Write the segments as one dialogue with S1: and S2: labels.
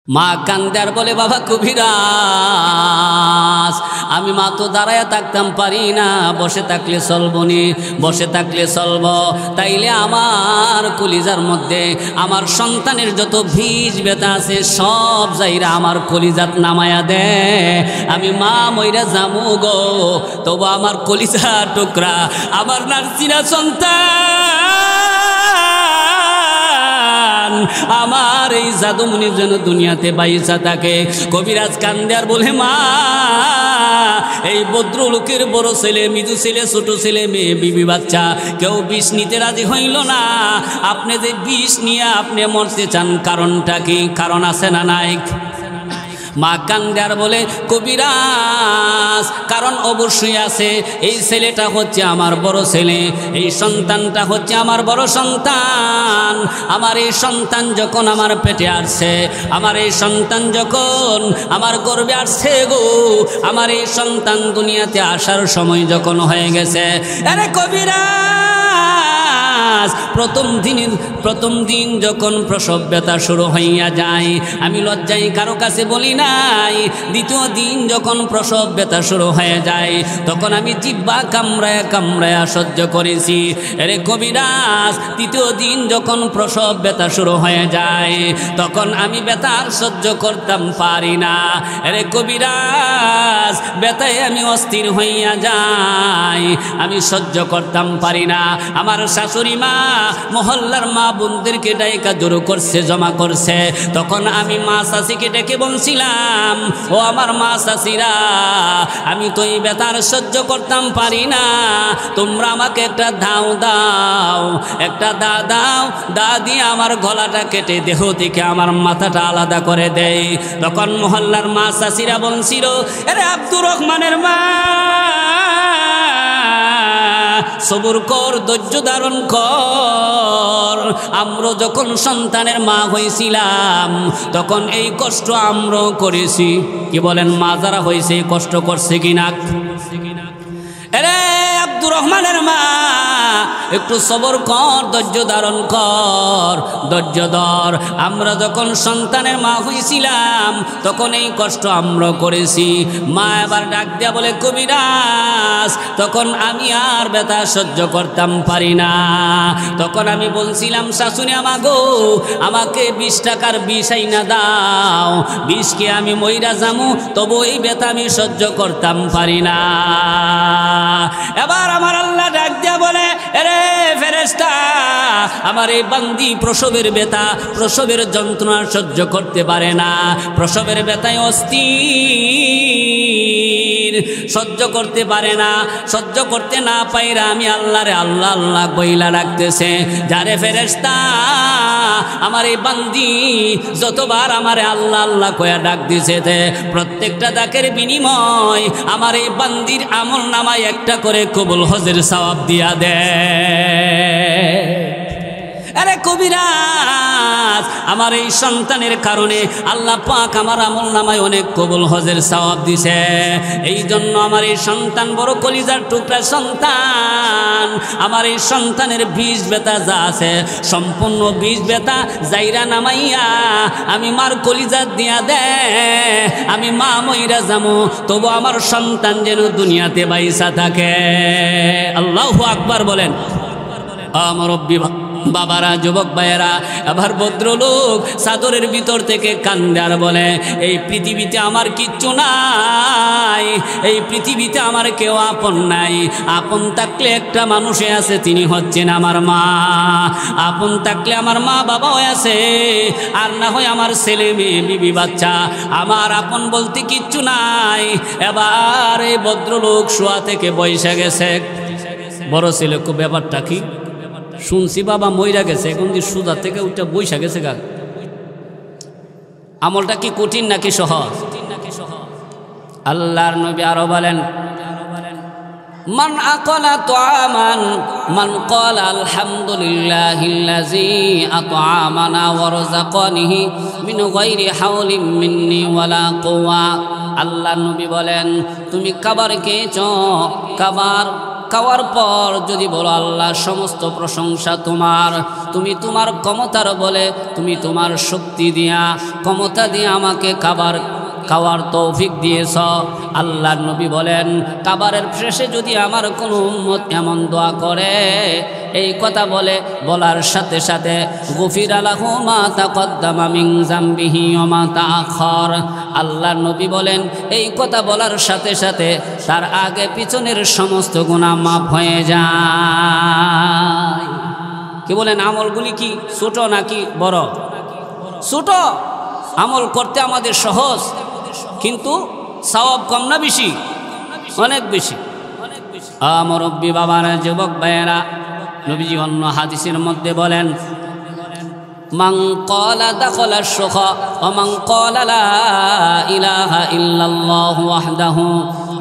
S1: মা কান্দে আর বলে, বাবা কবিরাজ, আমি মা তো দাঁড়ায় থাকতাম পারি না, বসে থাকলে চলব নি, বসে থাকলে চলব, তাইলে আমার কলিজার মধ্যে আমার সন্তানের যত ভিজ ব্যথা আছে সব যাইরা আমার কলিজাত নামায়া দে, আমি মা মইরা জামু গো, তবু আমার কলিজা টুকরা আমার নার্সিনা সন্তান আমার এই জাদুমনির জন্য দুনিয়াতে বাইসা থাকে। কবিরাজ কান্দে আর বলে, মা এই ভদ্রলোকের বড় ছেলে, মিজু ছেলে, ছোট ছেলে, মেয়ে, বিবি, বাচ্চা কেউ বিষ নিতে রাজি হইল না, আপনি যে বিষ নিয়ে আপনি মরতে চান, কারণটা কি? কারণ আছে না নাই? মা কান্দে আর বলে, কবিরাজ কারণ অবশ্যই আছে, এই ছেলেটা হচ্ছে আমার বড় ছেলে, এই সন্তানটা হচ্ছে আমার বড় সন্তান, আমার এই সন্তান যখন আমার পেটে আসছে, আমার এই সন্তান যখন আমার গর্ভে আসছে গো, আমার এই সন্তান দুনিয়াতে আসার সময় যখন হয়ে গেছে, আরে কবিরাজ প্রথম দিন যখন প্রসব ব্যথা শুরু হইয়া যায়, আমি লজ্জায় কারো কাছে বলি নাই, দ্বিতীয় দিন যখন প্রসব ব্যথা শুরু হয়ে যায় তখন আমি জিহ্বা কামড়ায়া সহ্য করেছি। আরে কবিরাজ তৃতীয় দিন যখন প্রসব ব্যথা শুরু হয়ে যায় তখন আমি ব্যথা আর সহ্য করতাম পারি না। আরে কবিরাজ ব্যথায় আমি অস্থির হইয়া যাই, আমি সহ্য করতাম পারি না। আমার শাশুড়ি মা মহল্লার মা বোনদেরকে ডাইকা জড়ো করছে, জমা করছে, তখন আমি মা শাশিকে ডেকে বলছিলাম, ও আমার মা শাশিরা, আমি তো এই ব্যথার সহ্য করতাম পারি না, তোমরা আমাকে একটা দাও, একটা দাও, দিয়ে আমার গলাটা কেটে দেহ থেকে আমার মাথাটা আলাদা করে দেয়। তখন মহল্লার মা শাশিরা বলছিল, আরে আব্দুর রহমানের মা, সবুর কর, ধৈর্য ধারণ কর, আমরা যখন সন্তানের মা হয়েছিলাম তখন এই কষ্ট আমরাও করেছি। কি বলেন, মা যারা হয়েছে কষ্ট করছে কিনা? আরে আব্দুর রহমানের মা, একটু সবর কর, ধৈর্য ধারণ কর, ধৈর্য ধর, আমরা যখন সন্তানের মা হয়েছিলাম তখন এই কষ্ট আমরা করেছি। মা এবার ডাক দিয়া বলে, কবিরাজ তখন আমি আর ব্যথা সহ্য করতাম পারি না, তখন আমি বলছিলাম, শাশুড়ি আমা গো, আমাকে 20 টাকার বিষ আইনা দাও, বিষকে আমি মইরা যামু, তবু এই ব্যথা আমি সহ্য করতাম পারি না। এবার আমার আল্লাহ ডাক দিয়া বলে, আরে ফেরেশতা, আমার এই বান্দি প্রসবের ব্যথা, প্রসবের যন্ত্রণা সহ্য করতে পারে না, প্রসবের ব্যথায় অস্থির, সহ্য করতে পারে না, সহ্য করতে না পাইরা আমি আল্লাহরে আল্লাহ আল্লাহ বইলা রাখতেছে। যারে ফেরেশতা, আমার এই বান্দি যতবার আমারে আল্লাহ আল্লাহ কয়া ডাক দিছে, প্রত্যেকটা ডাকের বিনিময় আমার এই বান্দির আমল নামায় একটা করে কবুল হজের সওয়াব দিয়া দে। আরে কবিরাজ, আমার এই সন্তানের কারণে আল্লাহ পাক আমার আমল নামায় অনেক কবুল হজের সওয়াব দিছে, এই জন্য আমার এই সন্তান বড় কলিজার টুকরা সন্তান, আমার এই সন্তানের বিষ ব্যথা যা আছে সম্পূর্ণ বিষ ব্যথা যাইরা নামাইয়া আমি মার কলিজা দিয়া দে, আমি মা মইরা যামু, তবু আমার সন্তান যেন দুনিয়াতে বাইসা থাকে। আল্লাহু আকবার বলেন। আমার বাবারা, যুবক ভাইয়েরা, আবার ভদ্রলোক চাদরের ভিতর থেকে কান্দে আর বলে, এই পৃথিবীতে আমার কিচ্ছু নাই, এই পৃথিবীতে আমার কেউ আপন নাই, আপন থাকলে একটা মানুষে আছে, তিনি হচ্ছেন আমার মা, আপন থাকলে আমার মা বাবাও আছে, আর না হয় আমার ছেলে মেয়ে, বিবি, বাচ্চা, আমার আপন বলতে কিচ্ছু নাই। এবার এই ভদ্রলোক শোয়া থেকে বইসা গেছে, বড় ছেলে, খুব ব্যাপারটা কি শুনছি বাবা মইরা গেছে, এখন যে সুদা থেকে ওইটা বইসা গেছে, গা আমলটা কি কঠিন নাকি সহজ? আল্লাহর নবী আরো বলেন, মান আকালা তুআমান মান ক্বালা আলহামদুলিল্লাহিল্লাযী আত'আমানা ওয়া রাযাকানিহি মিন গায়রি হাওলিন মিন্নি ওয়ালা কুওয়া। আল্লাহর নবী বলেন, তুমি খাবার খেয়েছো, খাওয়ার পর যদি বলো আল্লাহ সমস্ত প্রশংসা তোমার, তুমি তোমার ক্ষমতার বলে, তুমি তোমার শক্তি দিয়া ক্ষমতা দিয়ে আমাকে খাওয়ার তৌফিক দিয়েছ। আল্লাহর নবী বলেন খাবারের শেষে যদি আমার কোনো উম্মত এমন দোয়া করে, এই কথা বলার সাথে সাথে গফিরা লাহু মা তাকদ্দামা মিন যামবিহি ওয়া মা তাআখার। আল্লাহর নবী বলেন এই কথা বলার সাথে সাথে তার আগে পিছনের সমস্ত গুনাহ মাফ হয়ে যায়। কি বলেন আমলগুলি কি ছোট নাকি বড়? ছোট। আমল করতে আমাদের সহজ, কিন্তু সওয়াব কম না বেশি? অনেক বেশি। মুরব্বি বাবারা, যুবক ভাইয়েরা, নবীজি অন্য হাদিসের মধ্যে বলেন মান ক্বালা দাখালা শুখা ওয়া মান ক্বালা লা ইলাহা ইল্লাল্লাহু ওয়াহদাহু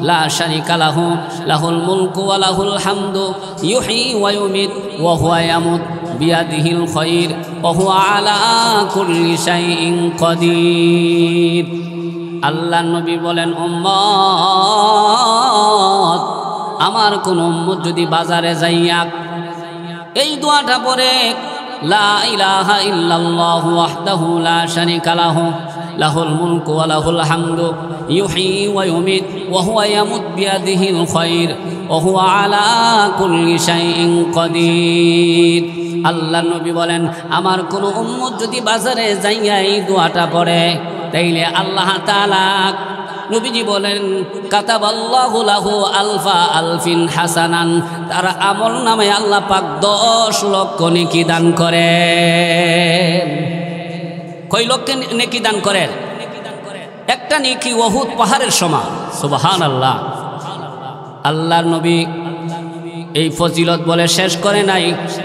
S1: লা শারীকা লাহু লাহুল মুলকু ওয়া লাহুল হামদু ইউহয়ী ওয়া ইউমীত ওয়া হুয়া ইয়ামুত বিয়াদিহিল খায়র ওয়া হুয়া আলা কুল্লি শাইইন কাদির। আল্লাহর নবী বলেন উম্মত, আমার কোন উম্মত যদি বাজারে যাইয়া এই দোয়াটা পড়ে লা ইলাহা ইল্লাল্লাহু ওয়াহদাহু লা শারীকা লাহু লাহুল মুলকু ওয়া লাহুল হামদু ইউহয়ী ওয়া ইউমীত ওয়া হুয়া ইয়ামুত বিয়াদিহিল খায়র ওয়া হুয়া আলা কুল্লি শাইইন কাদির। আল্লাহর নবী বলেন আমার কোন উম্মত যদি বাজারে যাইয়া এই দোয়াটা পড়ে, তাইলে আল্লাহ তাআলা, নবীজি বলেন কাতাবাল্লাহু লাহু আলফা আলফিন হাসানান, তার আমল নামে আল্লাহ পাক 10 লক্ষ নেকি দান করেন। কয় লক্ষ নেকি দান করেন? একটা নেকি উহুদ পাহাড়ের সমান। সুবহানাল্লাহ। আল্লাহর নবী এই ফজিলত বলে শেষ করে নাই,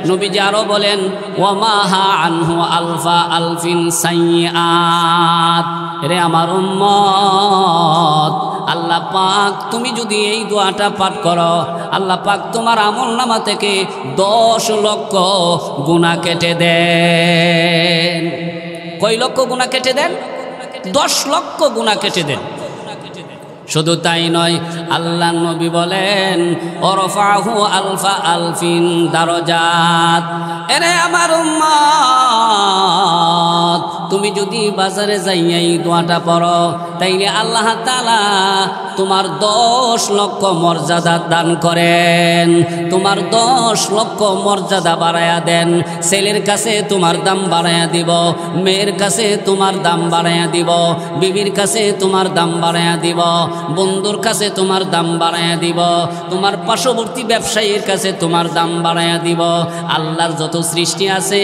S1: নবীজি আরো বলেন ওয়া মাহা আনহু আলফা আলফিন সাইয়্যাত। রে আমার উম্মত, আল্লাহ পাক তুমি যদি এই দোয়াটা পাঠ করো, আল্লাহ পাক তোমার আমলনামা থেকে 10 লক্ষ গুনাহ কেটে দেন। কয় লক্ষ গুনাহ কেটে দেন? 10 লক্ষ গুনাহ কেটে দেন। শুধু তাই নয়, আল্লাহ নবী বলেন ওরফাহু আলফা আলফিন দারাজাত। এরে আমার উম্মত, তুমি যদি বাজারে যাইয়া এই দোয়াটা পড়ো, তাইলে আল্লাহ তাআলা তোমার 10 লক্ষ মর্যাদা দান করেন, তোমার 10 লক্ষ মর্যাদা বাড়ায়া দেন। ছেলের কাছে তোমার দাম বাড়ায়া দিব, মেয়ের কাছে তোমার দাম বাড়ায়া দিব, বিবির কাছে তোমার দাম বাড়ায়া দিব, বন্ধুর কাছে তোমার দাম বাড়ায়া দিব, তোমার পার্শ্ববর্তী ব্যবসায়ীর কাছে তোমার দাম বাড়ায়া দিব। আল্লাহর যত সৃষ্টি আছে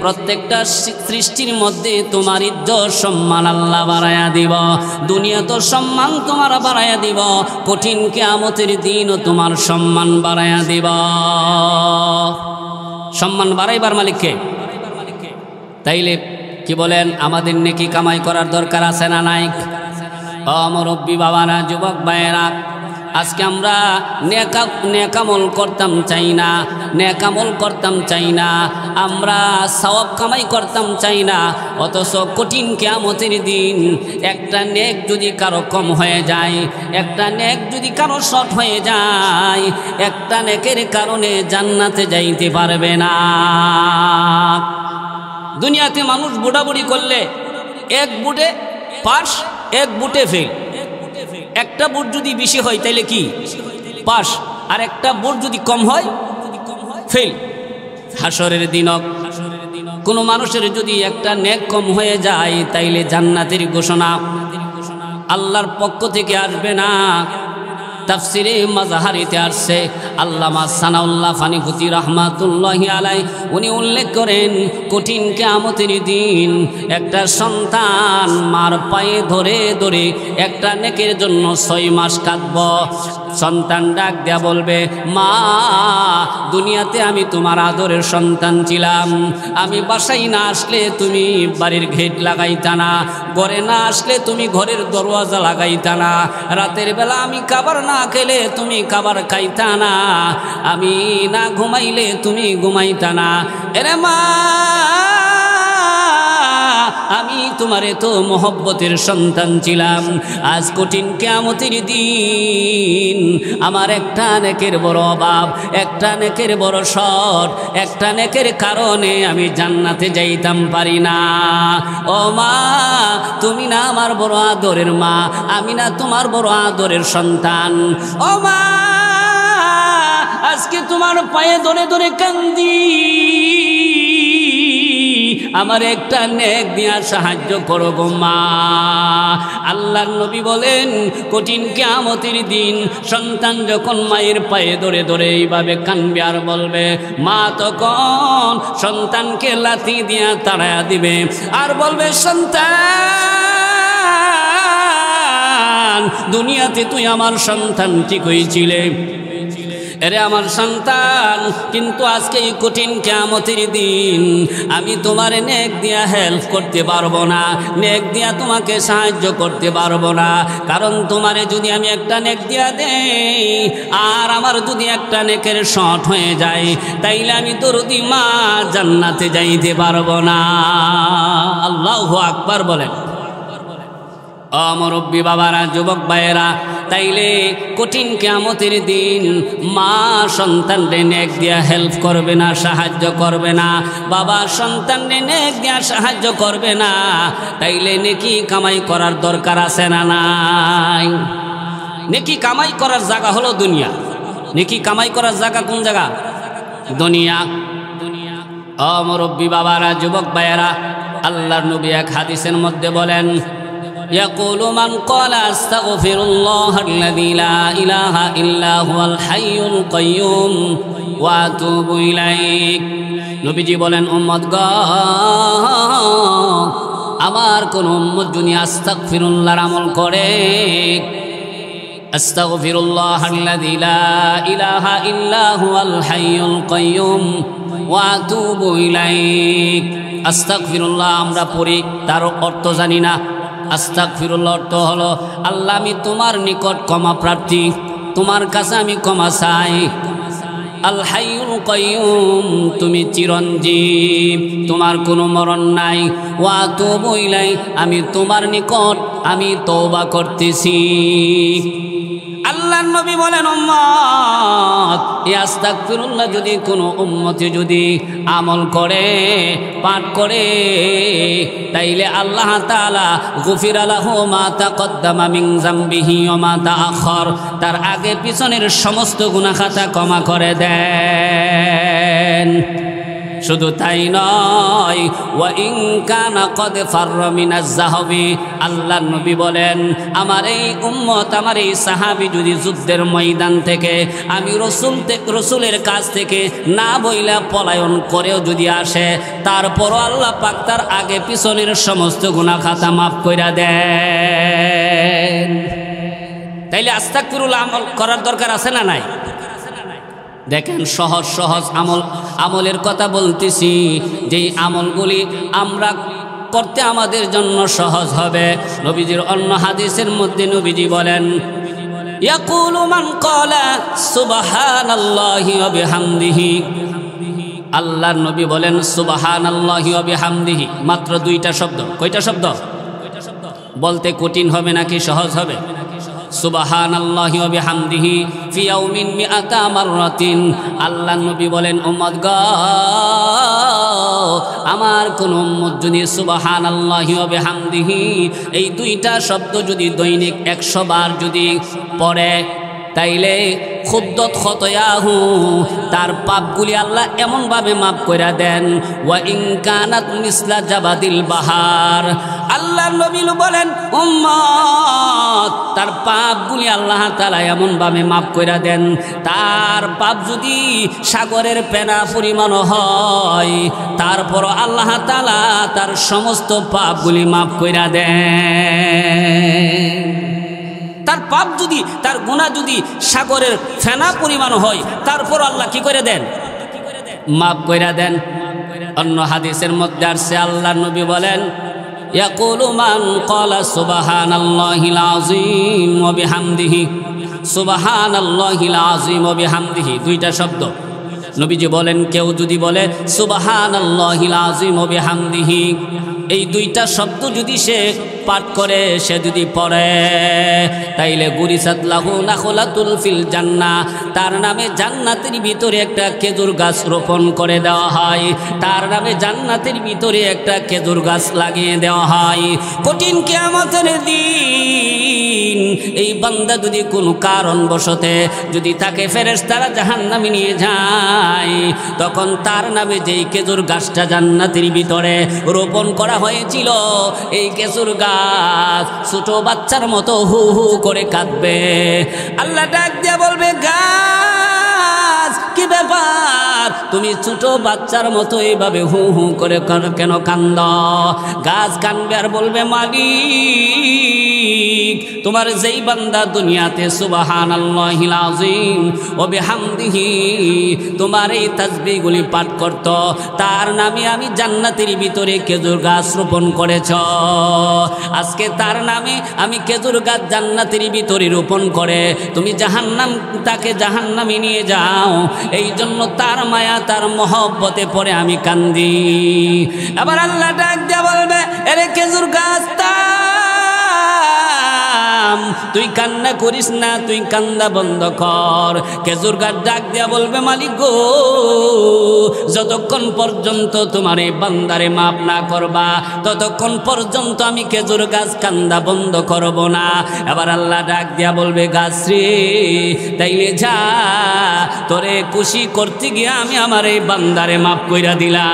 S1: প্রত্যেকটা সৃষ্টির মধ্যে তোমার ইজ্জত সম্মান আল্লাহ বাড়ায়া দিব। দুনিয়া তো সম্মান তোমার বাড়ায়া দিব, কঠিন কিয়ামতের দিনও তোমার সম্মান বাড়ায়া দিব। সম্মান বাড়াইবার মালিককে। তাইলে কি বলেন আমাদের নেকি কামাই করার দরকার আছে না নাই? মুরব্বি বাবারা, যুবক ভাইয়েরা, আজকে আমরা নেকামল করতাম চাই না, নেকামল করতাম চাই না, আমরা সওয়াব কামাই করতাম চাই না। অথচ কঠিন কিয়ামতের দিন একটা নেক যদি কারো কম হয়ে যায়, একটা নেক যদি কারো শর্ট হয়ে যায়, একটা নেকের কারণে জান্নাতে যাইতে পারবে না। দুনিয়াতে মানুষ বুড়াবুড়ি করলে এক বুটে পাস, এক বুটে ফেল। একটা বুট যদি বেশি হয় তাইলে কি পাস, আর একটা বুট যদি কম হয় ফেল। হাসরের দিন কোনো মানুষের যদি একটা নেক কম হয়ে যায়, তাইলে জান্নাতের ঘোষণা আল্লাহর পক্ষ থেকে আসবে না। তাফসিরে মাজাহারিতে আসছে, আল্লামা সানাউল্লাহ ফানিকুতি রহমাতুল্লাহি আলাই উনি উল্লেখ করেন কঠিন কিয়ামতের দিন একটা সন্তান মার পায়ে ধরে ধরে একটা নেকের জন্য 6 মাস কাঁদব। সন্তান ডাক দেয়া বলবে, মা দুনিয়াতে আমি তোমার আদরের সন্তান ছিলাম, আমি বাসায় না আসলে তুমি বাড়ির গেট লাগাইতা না, ঘরে না আসলে তুমি ঘরের দরওয়াজা লাগাইতা না, রাতের বেলা আমি খাবার না খেলে তুমি খাবার খাইতা না, আমি না ঘুমাইলে তুমি ঘুমাইতা না। এরে মা আমি তোমারে তো মোহব্বতের সন্তান ছিলাম। আজ কঠিন কিয়ামতের দিন আমার একটা নেকের বড় অভাব, একটা নেকের বড় শর্ট, একটা নেকের কারণে আমি জান্নাতে যাইতাম পারি না। ও মা, তুমি না আমার বড় আদরের মা, আমি না তোমার বড় আদরের সন্তান। ও মা, আজকে তোমার পায়ে ধরে ধরে কান্দি, আমার একটা নেক দিয়া সাহায্য করো গো মা। আল্লাহর নবী বলেন কঠিন কিয়ামতের দিন সন্তান যখন মায়ের পায়ে ধরে ধরে এইভাবে কানবে আর বলবে মা, তখন সন্তানকে লাথি দিয়া তাড়ায়া দিবে আর বলবে সন্তান, দুনিয়াতে তুই আমার সন্তান ঠিক হয়েছিলে, এরে আমার সন্তান, কিন্তু আজকে এই কঠিন কিয়ামতের দিন আমি তোমার নেক দিয়া হেল্প করতে পারবো না, নেক দিয়া তোমাকে সাহায্য করতে পারবো না। কারণ তোমারে যদি আমি একটা নেক দিয়া দেই আর আমার যদি একটা নেকের শর্ট হয়ে যায়, তাইলে আমি দরদি মা জান্নাতে যাইতে পারবো না। আল্লাহু আকবার বলেন। মুরব্বী বাবারা, যুবক ভাইয়েরা, তাইলে কঠিন কিয়ামতের দিন মা সন্তানরে নেক দিয়া হেল্প করবে না, সাহায্য করবে না, বাবা সন্তানরে নেক দিয়া সাহায্য করবে না, তাইলে নেকি কামাই করার দরকার আছে না নাই? নেকি কামাই করার জায়গা হলো দুনিয়া। নেকি কামাই করার জায়গা কোন জায়গা? দুনিয়া। মুরব্বী বাবারা, যুবক ভাইয়েরা, আল্লাহর নবী এক হাদিসের মধ্যে বলেন يقول من قال استغفر الله الذي لا إله إلا هو الحي القيوم وأتوب إليك। নবীজি বলেন উম্মতগণ, আমার কোন উম্মত যদি আস্তাগফিরুল্লাহর আমল করে, আস্তাগফিরুল্লাহাল্লাযী লা ইলাহা ইল্লা হুয়াল হাইয়ুল কাইয়্যুম ওয়া আতুবু ইলাইক। আস্তাগফিরুল্লাহ আমরা পড়ি, তার অর্থ জানি না। আস্তাগফিরুল্লাহ অর্থ হলো আল্লাহ আমি তোমার নিকট ক্ষমা প্রার্থী, তোমার কাছে আমি ক্ষমা চাই। আল হাইয়ুল কাইয়্যুম, তুমি চিরঞ্জীব, তোমার কোনো মরণ নাই। ওয়া আতুবু ইলাইক, আমি তোমার নিকট আমি তওবা করতেছি। আল্লাহর নবী বলেন উম্মত, এই আস্তাগফিরুল্লাহ যদি কোনো উম্মতে যদি আমল করে, পাঠ করে, তাইলে আল্লাহ তাআলা গফিরা লাহু মা তাকদ্দামা মিন যামবিহি ওয়া মা তাআখার, তার আগে পিছনের সমস্ত গুনাহ খাতা ক্ষমা করে দেন। শুধু তাই নয়, ওয়া ইন কানা কদ ফাররা মিনাজ যাহবি, আল্লাহর নবী বলেন আমার এই উম্মত, আমার এই সাহাবী যদি যুদ্ধের ময়দান থেকে আমি রসুলের কাছ থেকে না বইলা পলায়ন করেও যদি আসে, তারপরও আল্লাহ পাক তার আগে পিছনের সমস্ত গুনাহ খাতা মাফ কইরা দেন। তাইলে আস্তাগফিরুল্লাহ আমল করার দরকার আছে না নাই? দেখেন সহজ সহজ আমলের কথা বলতেছি, যেই আমলগুলি আমরা করতে আমাদের জন্য সহজ হবে। নবীজির অন্য হাদিসের মধ্যে নবীজি বলেন ইয়াকুলু মান ক্বালা সুবহানাল্লাহি ওয়া বিহামদিহি, আল্লাহর নবী বলেন সুবহানাল্লাহি ওয়া বিহামদিহি, মাত্র দুইটা শব্দ। কয়টা শব্দ? বলতে কঠিন হবে নাকি সহজ হবে? সুবহানাল্লাহি ওয়া বিহামদিহি ফি ইয়াউমিন মিআতা মাররাতিন। আল্লাহর নবী বলেন উম্মতগণ, আমার কোন উম্মত যদি সুবহানাল্লাহি ওয়া বিহামদিহি এই দুইটা শব্দ যদি দৈনিক 100 বার যদি পড়ে, তাইলে খুদ্দত খতয়াহু, তার পাপগুলি আল্লাহ এমনভাবে মাফ করে দেন। ওয়া ইন কানাত মিসলা জাবাদিল বাহার, আল্লাহর নবী বলেন উম্মত, তার পাপগুলি আল্লাহ তাআলা এমনভাবে মাফ করে দেন, তার পাপ যদি সাগরের পেনা পরিমাণ হয়, তারপর আল্লাহ তাআলা তার সমস্ত পাপগুলি মাফ করে দেন। তার পাপ যদি, তার গুনাহ যদি সাগরের ফেনা পরিমাণ হয়, তারপর আল্লাহ কি করে দেন? মাফ করে দেন। অন্য হাদিসের মধ্যে আসছে আল্লাহর নবী বলেন ইয়াকুলু মান ক্বালা সুবহানাল্লাহিল আযীম ওয়া বিহামদিহি, সুবহানাল্লাহিল আযীম ওয়া বিহামদিহি, দুইটা শব্দ। নবীজি বলেন কেউ যদি বলে সুবহানাল্লাহিল আযীম ওয়া বিহামদিহি, এই দুইটা শব্দ যদি সে পাঠ করে, সে যদি পড়ে, তাইলে গুরিসাত লাহু নাখলাতুল ফিল জান্নাহ, তার নামে জান্নাতের ভিতরে একটা খেজুর গাছ রোপণ করে দেওয়া হয়, তার নামে জান্নাতের ভিতরে একটা খেজুর গাছ লাগিয়ে দেওয়া হয়। কঠিন কিয়ামতের দিন এই বান্দা যদি কোনো কারণবশতে যদি তাকে ফেরেশতারা জাহান্নামে নিয়ে যায়, তখন তার নামে যেই খেজুর গাছটা জান্নাতের ভিতরে রোপণ করা হয়েছিল, এই খেজুর গাছ ছোট বাচ্চার মতো হু হু করে কাঁদবে। আল্লাহ ডাক দিয়ে বলবে, গাছ কি ব্যাপার, তুমি ছোট বাচ্চার মতো এইভাবে হু হু করে কেন কান্দ? গাছ কানবে আর বলবে, মালিক, তোমার যেই বান্দা দুনিয়াতে সুবহানাল্লাহিল আযীম ওয়া বিহামদিহি তোমার এই তাসবিহগুলি পাঠ করত, তার নামে আমি জান্নাতের ভিতরে খেজুর গাছ রোপণ করেছ। আজকে তার নামে আমি খেজুর গাছ জান্নাতের ভিতরে রোপণ করে তুমি তাকে জাহান্নামে নিয়ে যাও, এই জন্য তার মায়া তার মহব্বতে পড়ে আমি কান্দি। আবার আল্লাহ ডাক দিয়ে বলবে, এরে খেজুর গাছ তুই কান্না করিস না, তুই কান্দা বন্ধ কর। খেজুর গাছ ডাক দিয়া বলবে, মালিক গো, যতক্ষণ পর্যন্ত তোমার এই বান্দারে মাফ না করবা, ততক্ষণ পর্যন্ত আমি খেজুর গাছ কান্দা বন্ধ করব না। এবার আল্লাহ ডাক দিয়া বলবে, গাছ রে, তাইলে যা, তোরে খুশি করতে গিয়ে আমি আমার এই বান্দারে মাফ কইরা দিলাম।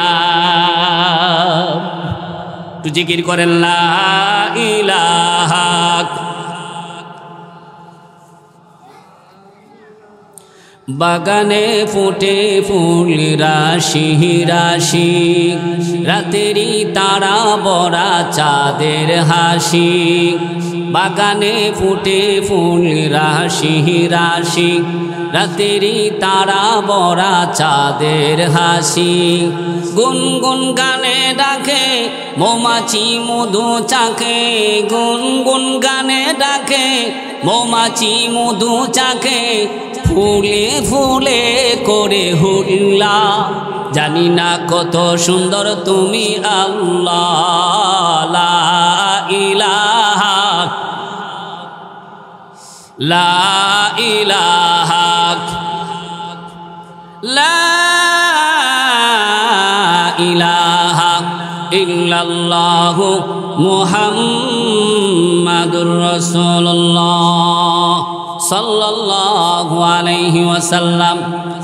S1: একটু জিকির করেন লা ইলাহা। বাগানে ফুটে ফুল রাশি রাশি, রাতেরই তারা বড়া চাঁদের হাসি। বাগানে ফুটে ফুল রাশি রাশি, রাতেরই তারা বড়া চাঁদের হাসি। গুনগুন গানে ডাকে মৌমাছি মধু চাকে, গুনগুন গানে ডাকে মৌমাছি মধু চাকে। ফুলে ফুলে করে হুল্লা, জানি না কত সুন্দর তুমি আল্লাহ। লা ইলাহা লা ইলাহা লা ইলাহা ইল্লাল্লাহু মুহাম্মাদুর রাসূলুল্লাহ সাল্লাল্লাহু আলাইহি ওয়াসাল্লাম।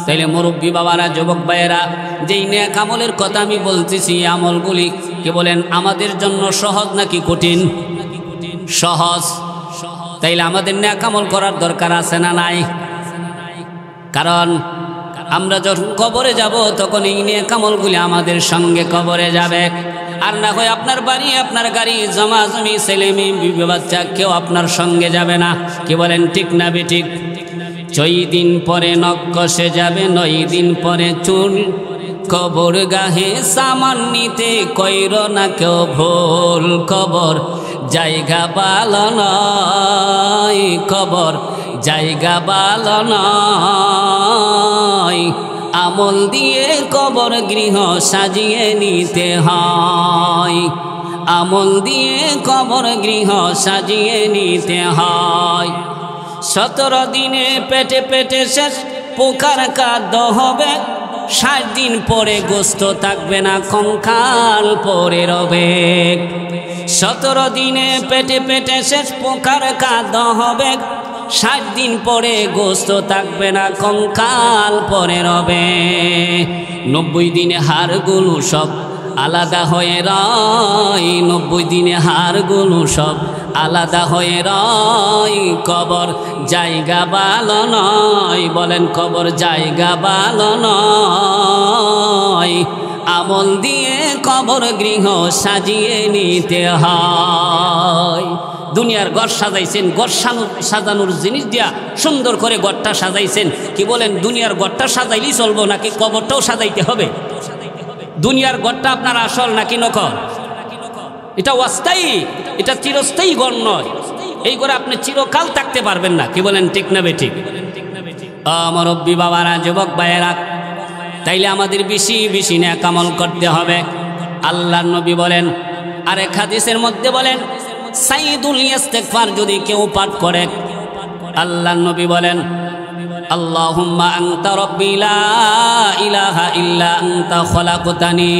S1: তাইলে মুরব্বী বাবারা, যুবক ভাইয়েরা, যেই নেক আমলের কথা আমি বলতেছি, আমলগুলি কি বলেন আমাদের জন্য সহজ নাকি কঠিন? সহজ। তাইলে আমাদের নেক আমল করার দরকার আছে না নাই? কারণ আমরা যখন কবরে যাব, তখন এই নেক আমলগুলি আমাদের সঙ্গে কবরে যাবে। আর না হয় আপনার বাড়ি, আপনার গাড়ি, জমা জমি, ছেলে মেয়ে, বিবি বাচ্চা, কেউ আপনার সঙ্গে যাবে না। কি বলেন, ঠিক না বেঠিক? 6 দিন পরে নখ কষে যাবে, 9 দিন পরে চুল। কবর গাহে সামান নিতে কইর না কেউ ভুল। কবর জায়গা ভালো নয়, কবর জায়গা ভালো নয়। আমল দিয়ে কবর গৃহ সাজিয়ে নিতে হয়, আমল দিয়ে কবর গৃহ সাজিয়ে নিতে হয়। 17 দিনে পেটে পেটে শেষ পোকার খাদ্য হবে, 60 দিন পরে গোস্ত থাকবে না, কঙ্কাল পরে রবে। 17 দিনে পেটে পেটে শেষ পোকার খাদ্য হবে, 60 দিন পরে গোস্ত থাকবে না, কঙ্কাল পরে রবে। 90 দিনে হাড়গুলো সব আলাদা হয়ে রয়, 90 দিনে হাড়গুলো সব আলাদা হয়ে রয়। কবর জায়গা ভালো নয়, বলেন কবর জায়গা ভালো নয়। আমল দিয়ে কবর গৃহ সাজিয়ে নিতে হয়। দুনিয়ার ঘর সাজাইছেন, ঘর সাজানোর জিনিস দিয়া সুন্দর করে ঘরটা সাজাইছেন। কি বলেন, দুনিয়ার ঘরটা সাজাইলেই চলবো নাকি কবরটাও সাজাইতে হবে? দুনিয়ার ঘরটা আপনার আসল নাকি নকল? এটা অস্থায়ী, এটা চিরস্থায়ী ঘর নয়। এই ঘরে আপনি চিরকাল থাকতে পারবেন না। কি বলেন, ঠিক না বেঠিক? মুরব্বী বাবারা, যুবক ভাইয়েরা, তাইলে আমাদের বেশি বেশি নেক আমল করতে হবে। আল্লাহর নবী বলেন, আরেক হাদিসের মধ্যে বলেন, সাইয়্যিদুল ইস্তিগফার যদি কেউ পাঠ করে, আল্লাহর নবী বলেন, আল্লাহুম্মা আনতা রাব্বি লা ইলাহা ইল্লা আনতা খলাকতানি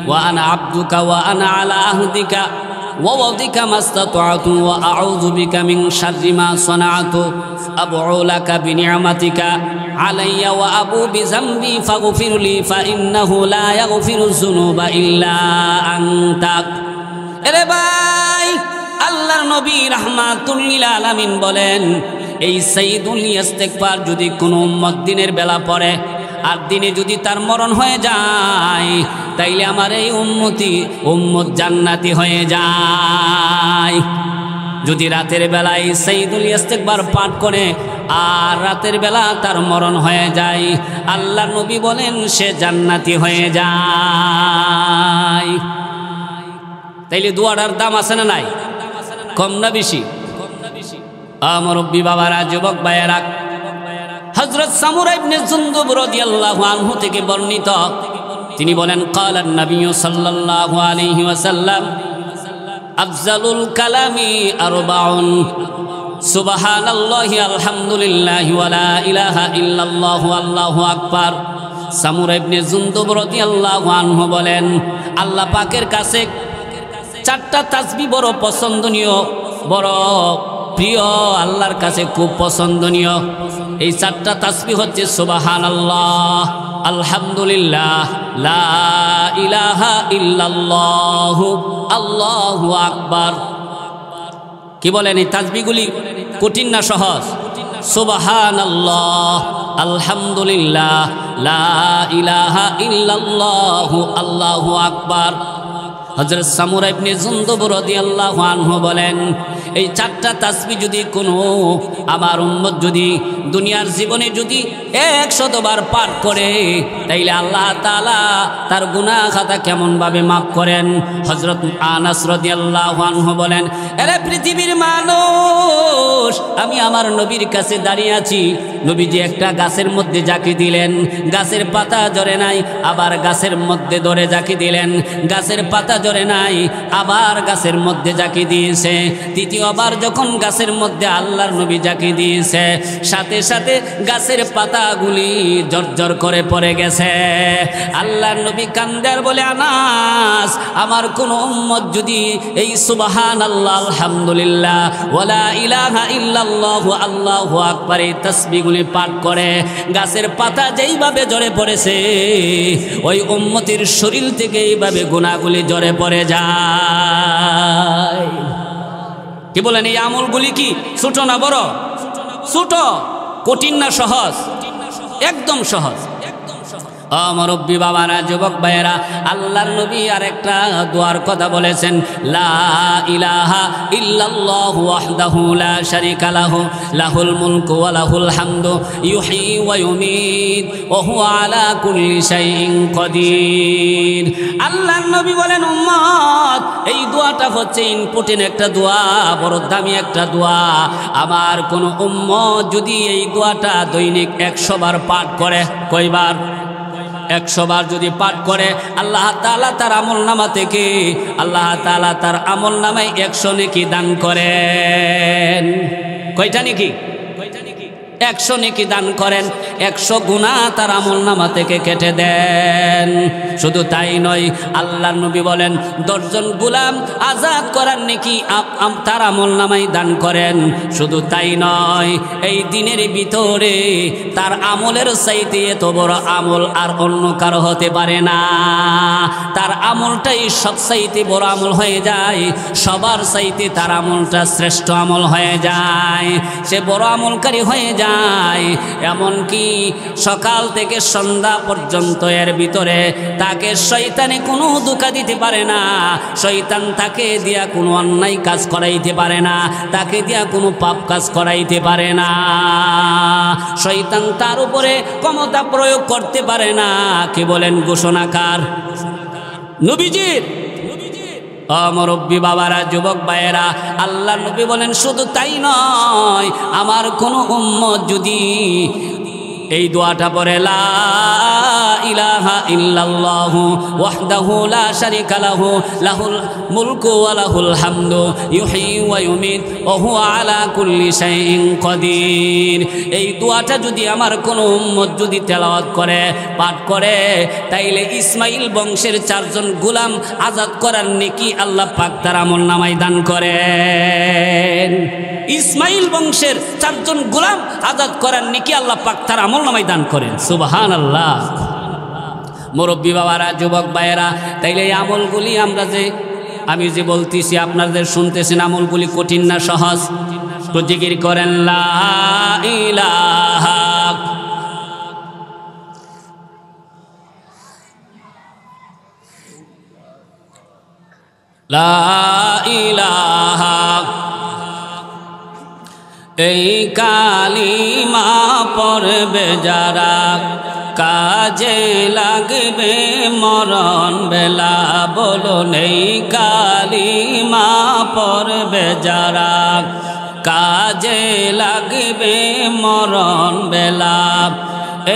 S1: ওয়া আনা আবদুকা ওয়া আনা আলা আহদিকা ওয়া ওয়াদিকা মাসতাতআতু ওয়া আউযু বিকা মিন শাররি মা সানাতু আবউ লাকা বিনি'মাতিকা আলাইয়া ওয়া আবু বিযামবি ফাগফিরলি ফাইন্নাহু লা ইয়াগফিরুয যুনুবা ইল্লা আনতা। এরে ভাই, আল্লাহর নবী রাহমাতুল লিল আলামিন বলেন, এই সাইয়্যিদুল ইস্তিগফার যদি কোনো উম্মত দিনের বেলা পড়ে আর দিনে যদি তার মরণ হয়ে যায়, তাইলে আমার এই উম্মত জান্নাতি হয়ে যায়। যদি রাতের বেলায় সাইয়্যিদুল ইস্তিগফার পাঠ করে আর রাতের বেলা তার মরণ হয়ে যায়, আল্লাহর নবী বলেন সে জান্নাতি হয়ে যায়। তাইলে দুয়াটার দাম আছে না নাই? কম না বেশি? মুরব্বি বাবারা, যুবক ভাইয়েরা, হযরত সামুরা ইবনে জুনদুব রাদিয়াল্লাহু আনহু থেকে বর্ণিত, তিনি বলেন, ক্বালান নবী সাল্লাল্লাহু আলাইহি ওয়াসাল্লাম, আফজালুল কালামি আরবাউন সুবহানাল্লাহি আলহামদুলিল্লাহি ওয়া লা ইলাহা ইল্লাল্লাহু আল্লাহু আকবার। সামুরা ইবনে জুনদুব রাদিয়াল্লাহু আনহু বলেন, আল্লাহ পাকের কাছে চারটা তাসবিহ বড় পছন্দনীয়, বড় প্রিয়, আল্লাহর কাছে খুব পছন্দনীয়। এই চারটা তাসবিহ হচ্ছে সুবহানাল্লাহ, আলহামদুলিল্লাহ, লা ইলাহা ইল্লাল্লাহু আল্লাহু আকবার। কি বলেন, এই তাসবিহগুলি কঠিন না সহজ? সুবহানাল্লাহ, আলহামদুলিল্লাহ, লা ইলাহা ইল্লাল্লাহু আল্লাহু আকবার। হযরত সামুরা ইবনে জুনদুব রাদিয়াল্লাহু আনহু বলেন, এই চারটা তাসবিহ যদি কোনো আমার উম্মত যদি দুনিয়ার জীবনে যদি 100 বার পাঠ করে, তাইলে আল্লাহ তাআলা তার গুনাহ খাতা কেমন ভাবে মাফ করেন। হযরত আনাস রাদিয়াল্লাহু আনহু বলেন, এরে পৃথিবীর মানুষ, আমি আমার নবীর কাছে দাঁড়িয়ে আছি, নবীজি একটা গাছের মধ্যে জাকি দিলেন, গাছের পাতা ঝরে নাই, আবার গাছের মধ্যে ধরে জাকি দিলেন, গাছের পাতা ঝরে নাই, আবার গাছের মধ্যে জাকি দিয়েছে। দ্বিতীয়বার যখন গাছের মধ্যে আল্লাহর নবী জাকি দিয়েছে, সাথে সাথে গাছের পাতাগুলি জর্জর করে পড়ে গেছে। আল্লাহর নবী কান্দার বলে, আনাস, আমার কোন উম্মত যদি এই সুবহানাল্লাহ, আলহামদুলিল্লাহ, ওয়ালা ইলাহা ইল্লাল্লাহু আল্লাহু আকবার এই তাসবিহগুলি পাঠ করে, গাছের পাতা যেইভাবে ঝরে পড়েছে, ওই উম্মতের শরীর থেকে এইভাবে গুনাহগুলি ঝরে পড়ে যায়। কি বলেন, এই আমলগুলি কি ছোট না বড়? ছোট। কঠিন না সহজ? একদম সহজ। মুরব্বি বাবারা, যুবক ভাইয়েরা, আল্লাহর নবী আরেকটা দোয়ার কথা বলেছেন, লা ইলাহা ইল্লাল্লাহু ওয়াহদাহু লা শারীকা লাহু লাহুল মুলকু ওয়া লাহুল হামদু ইউহয়ী ওয়া ইউমীত ওয়া হুয়া আলা কুল্লি শাইইন কাদির। আল্লাহর নবী বলেন, উম্মত, এই দোয়াটা হচ্ছে ইম্পর্টেন্ট একটা দোয়া, বড় দামি একটা দোয়া। আমার কোন উম্মত যদি এই দোয়াটা দৈনিক 100 বার পাঠ করে, কয়বার? 100 বার যদি পাঠ করে, আল্লাহ তাআলা তার আমলনামা থেকে, আল্লাহ তাআলা তার আমলনামায় 100 নেকি দান করেন। কয়টা নেকি? 100 নেকি দান করেন, 100 গুনাহ তার আমলনামা থেকে কেটে দেন। শুধু তাই নয়, আল্লাহর নবী বলেন, 10 জন গোলাম আজাদ করার নেকি তার আমলনামায় দান করেন। শুধু তাই নয়, এই দিনের ভিতরে তার আমলের চাইতে এত বড় আমল আর অন্য কারো হতে পারে না। তার আমলটাই সবচাইতে বড় আমল হয়ে যায়, সবার চাইতে তার আমলটা শ্রেষ্ঠ আমল হয়ে যায়, সে বড় আমলকারী হয়ে যায়। এমনকি সকাল থেকে সন্ধ্যা পর্যন্ত এর ভিতরে তাকে শয়তানে কোনো ধোঁকা দিতে পারে না, শয়তান তাকে দিয়া কোনো অন্যায় কাজ করাইতে পারে না, তাকে দিয়া কোনো পাপ কাজ করাইতে পারে না, শয়তান তার উপরে ক্ষমতা প্রয়োগ করতে পারে না। কে বলেন? ঘোষণাকার নবীজির। মুরব্বি বাবারা, যুবক ভাইয়েরা, আল্লাহ নবী বলেন, শুধু তাই নয়, আমার কোন উম্মত যদি এই দোয়াটা পড়ে লা ইলাহা ইল্লাল্লাহু ওয়াহদাহু লা শারীকা লাহু লাহুল মুলকু ওয়া লাহুল হামদু ইউহয়ী ওয়া ইউমীত ওয়া হুয়া আলা কুল্লি শাইইন কাদির। এই দোয়াটা যদি আমার কোনো উম্মত যদি তেলাওয়াত করে, পাঠ করে, তাইলে ইসমাইল বংশের 4 জন গোলাম আজাদ করার নেকি আল্লাহ পাক তার আমলনামায় দান করেন। ইসমাইল বংশের 4 জন গোলাম আজাদ করার নেকি আল্লাহ পাক তার আমলনামায় দান করেন। সুবহানাল্লাহ। মুরব্বী বাবারা, যুবক ভাইয়েরা, তাইলে এই আমলগুলি আমি যে বলতেছি আপনাদের শুনতেছেন, আমলগুলি কঠিন না সহজ? তো জিকির করেন লা ইলাহা লা ইলাহা। এই কালিমা পড়বে যারা, কাজে লাগবে মরণ বেলা। বলুন এই কালিমা পড়বে যারা, কাজে লাগবে মরণ বেলা।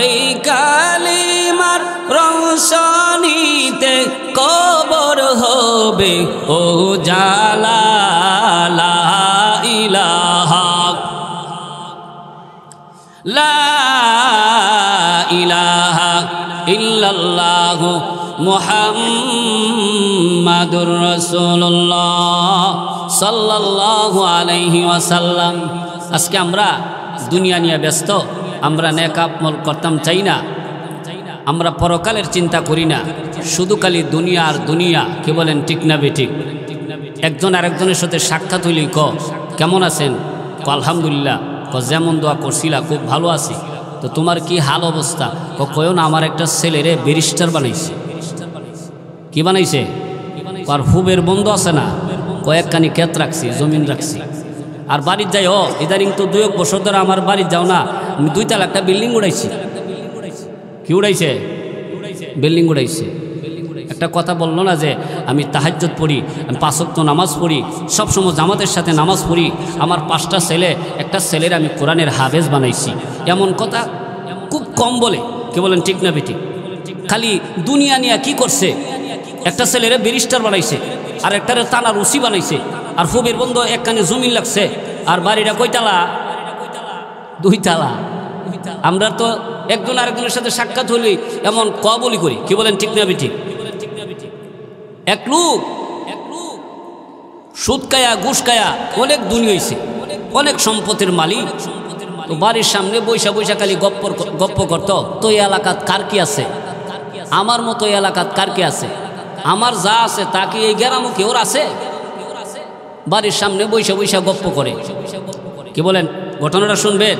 S1: এই কালিমার রোশনীতে কবর হবে ও জালা। লা ইলাহা লা ইলাহা ইল্লাল্লাহু মুহাম্মাদুর রাসূলুল্লাহ সাল্লাল্লাহু আলাইহি ওয়াসাল্লাম। আজকে আমরা দুনিয়া নিয়ে ব্যস্ত, আমরা নেক আমল করতাম চাই না, আমরা পরকালের চিন্তা করি না, শুধু খালি দুনিয়া আর দুনিয়া। কি বলেন, ঠিক না বেঠিক? একজন আরেকজনের সাথে সাক্ষাৎ হইলি, কেমন আছেন? আলহামদুলিল্লাহ। যেমন দোয়া করছিলা, খুব ভালো আছি। তো তোমার কি হাল অবস্থা? কয়ও না, আমার একটা ছেলেরে ব্যারিস্টার বানাইছে। কি বানাইছে? আর হুবের বন্ধু আছে না, কয়েকখানি ক্ষেত রাখছি, জমিন রাখছি। আর বাড়ির যাই, ইদারিং তো 2 বছর ধরে আমার বাড়ির যাও না, আমি 2 তলা একটা বিল্ডিং উড়াইছি। কি উড়াইছে? বিল্ডিং উড়াইছে। একটা কথা বললো না যে আমি তাহাজ্জুদ পড়ি, আমি 5 ওয়াক্ত নামাজ পড়ি, সবসময় জামাতের সাথে নামাজ পড়ি, আমার 5টা ছেলে, একটা ছেলের আমি কোরআনের হাফেজ বানাইছি। এমন কথা খুব কম বলে। কি বলেন, ঠিক না বেটি? খালি দুনিয়া নিয়ে কি করছে? একটা ছেলের ব্যারিস্টার বানাইছে, আর একটারে তানা রুসি বানাইছে, আর ফুবের বন্ধু একখানে জমিন লাগছে, আর বাড়িটা কয়তালা? 2 তালা। আমরা তো একজন আরেকজনের সাথে সাক্ষাৎ হলি এমন বলি করি। কি বলেন, ঠিক না বেটি? এক লোক সুদ খায়া, ঘুষ খায়া অনেক দুনিয়া হয়েছে, অনেক সম্পদের মালিক। তো বাড়ির সামনে বৈশা বৈশা খালি গপ্প করতো, তো এই এলাকাত কার কি আছে? আমার মতো এই এলাকাত কার কি আছে? আমার যা আছে তা কি এই গ্রামও কেউ আছে? বাড়ির সামনে বৈশা বৈশা গপ্প করে। কি বলেন, ঘটনাটা শুনবেন।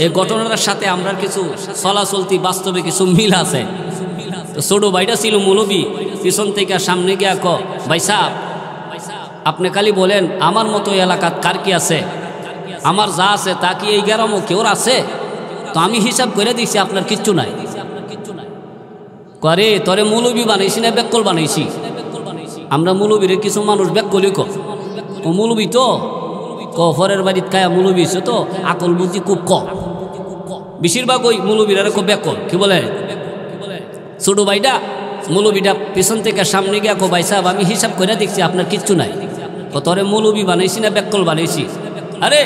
S1: এই ঘটনাটার সাথে আমরা কিছু চলাচলতি বাস্তবে কিছু মিল আছে। তো ছোট ভাইটা ছিল মৌলবী, পিছন থেকে সামনে গিয়া ভাই সাহেব, আপনি খালি বলেন আমার মতো এলাকাত কার কি আছে? আমার যা আছে তা কি এই গ্রামও কেউ আছে? তো আমি হিসাব করে দিয়েছি আপনার কিচ্ছু নাই। করে তরে মৌলবী বানাইছি না বেকল বানাইছি? আমরা মৌলবীরে কিছু মানুষ বেকলি ও মৌলবী তো ফরের বাড়িত খায়া মৌলবী হচ্ছে, তো আকল বুদ্ধি খুব কম। বেশিরভাগ ওই মৌলবীরা খুব বেকল। কি বলে, ছোট ভাইটা মৌলবীটা পিছন থেকে সামনে গিয়া ভাই সাহেব আমি হিসাব করে দেখছি আপনার কিচ্ছু নাই। তরে মৌলবী বানাইছি না বেকল বানাইছি? আরে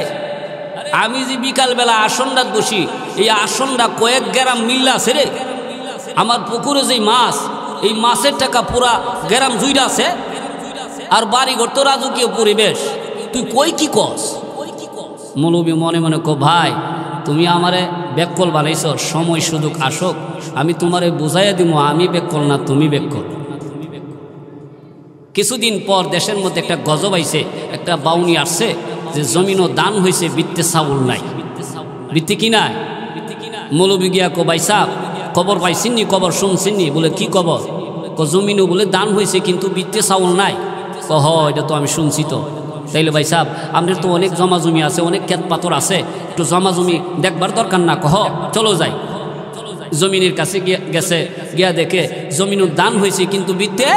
S1: আমি যে বিকালবেলা আসনটা বসি, এই আসনটা কয়েক গ্রাম মিল্লা আছে রে। আমার পুকুরে যে মাছ, এই মাছের টাকা পুরা গ্রাম জুইরা আছে, আর বাড়িঘর তো রাজকীয় পরিবেশ। তুই কই কি কস? মৌলবী মনে মনে ভাই তুমি আমারে বেকল বানাইছ, সময় সুযোগ আসুক আমি তোমারে বুঝাইয়া দিব, আমি বেকল না তুমি বেকল। কিছুদিন পর দেশের মধ্যে একটা গজব আইছে, একটা বাউনি আসছে যে জমিনও দান হয়েছে, বৃত্তে চাউল নাই। বৃত্তি কি নাই? মৌলবী গিয়া ভাই সাহেব খবর পাইছিনি? খবর শুনছিনি? বলে কি খবর? জমিনও বলে দান হয়েছে কিন্তু বৃত্তে চাউল নাই। এটা তো আমি শুনছি। তো তাইলে ভাই সাহেব আমাদের তো অনেক জমা জমি আছে, অনেক ক্ষেত পাথর আছে, একটু জমা জমি দেখবার দরকার না? চলো যাই। জমিনের কাছে গেছে, গিয়া দেখে জমিনও দান হয়েছে কিন্তু বৃত্তে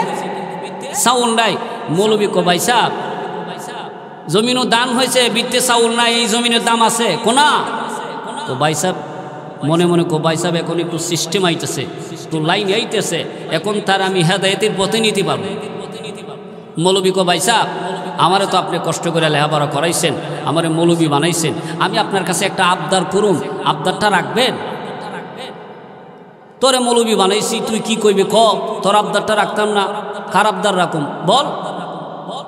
S1: চাউল নাই। মৌলবী ভাই সাহেব জমিনও দান হয়েছে, বৃত্তে চাউল নাই, এই জমিনের দাম আছে কোনা? তো ভাই সাহেব মনে মনে কো ভাই সাহেব এখন একটু সিস্টেম আইতেছে, একটু লাইন আইতেছে, এখন তার আমি হেদায়েতের পথে নিতে পারবো। মৌলবী কো ভাই সাহেব আমারে তো আপনি কষ্ট করে লেখাপড়া করাইছেন, আমারে মৌলবী বানাইছেন, আমি আপনার কাছে একটা আবদার করুন, আবদারটা রাখবেন? তোরে মৌলবী বানাইছি, তুই কি কইবে ক, তোর আবদারটা রাখতাম না, কার আবদার রাখুন বল।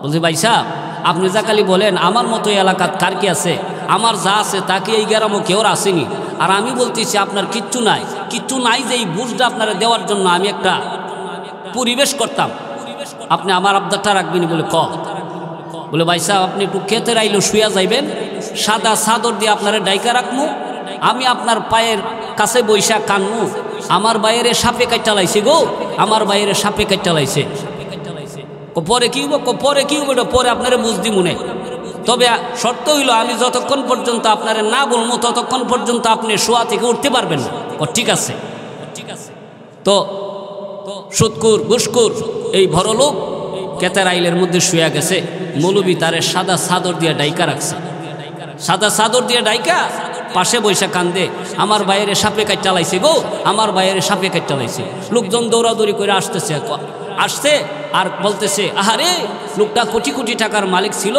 S1: বলছি ভাই সাহেব আপনি যা খালি বলেন আমার মতো এলাকাত কার কি আছে, আমার যা আছে তাকে এই গ্রামও কেউ আসেনি, আর আমি বলতেছি আপনার কিচ্ছু নাই, কিচ্ছু নাই যে এই বুঝটা আপনারা দেওয়ার জন্য আমি একটা পরিবেশ করতাম, আপনি আমার আবদারটা রাখবেন বলে ক। বলে ভাই সাহেব আপনি একটু ক্ষেতের আইলো শুয়া যাইবেন, সাদা চাদর দিয়ে আপনারা ডাইকা রাখমু, আমি আপনার পায়ের কাছে বৈশা কানমু, আমার বাইরে সাপে কাটটা লাইছে গো, আমার বাইরে সাপে কাটটা লাইছে। পরে কি হবো, পরে কি হবো, পরে আপনারা বুঝদি মনে, তবে শর্ত হইল আমি যতক্ষণ পর্যন্ত আপনারা না বলবো ততক্ষণ পর্যন্ত আপনি শোয়া থেকে উঠতে পারবেন না। ঠিক আছে। তো সুৎকুর ঘুষকুর এই ভরলোক কেতার আইলের মধ্যে শুয়ে গেছে, মৌলবী তারে সাদা চাদর দিয়ে ডাইকা রাখছে, সাদা চাদর দিয়ে ডাইকা পাশে বৈশা কান্দে, আমার বাইরে সাপে কাট চালাইছে গো, আমার বাইরে সাপে কাট চালাইছে। লোকজন দৌড়াদৌড়ি করে আসতেছে, আসছে আর বলতেছে আহারে লোকটা কোটি কোটি টাকার মালিক ছিল,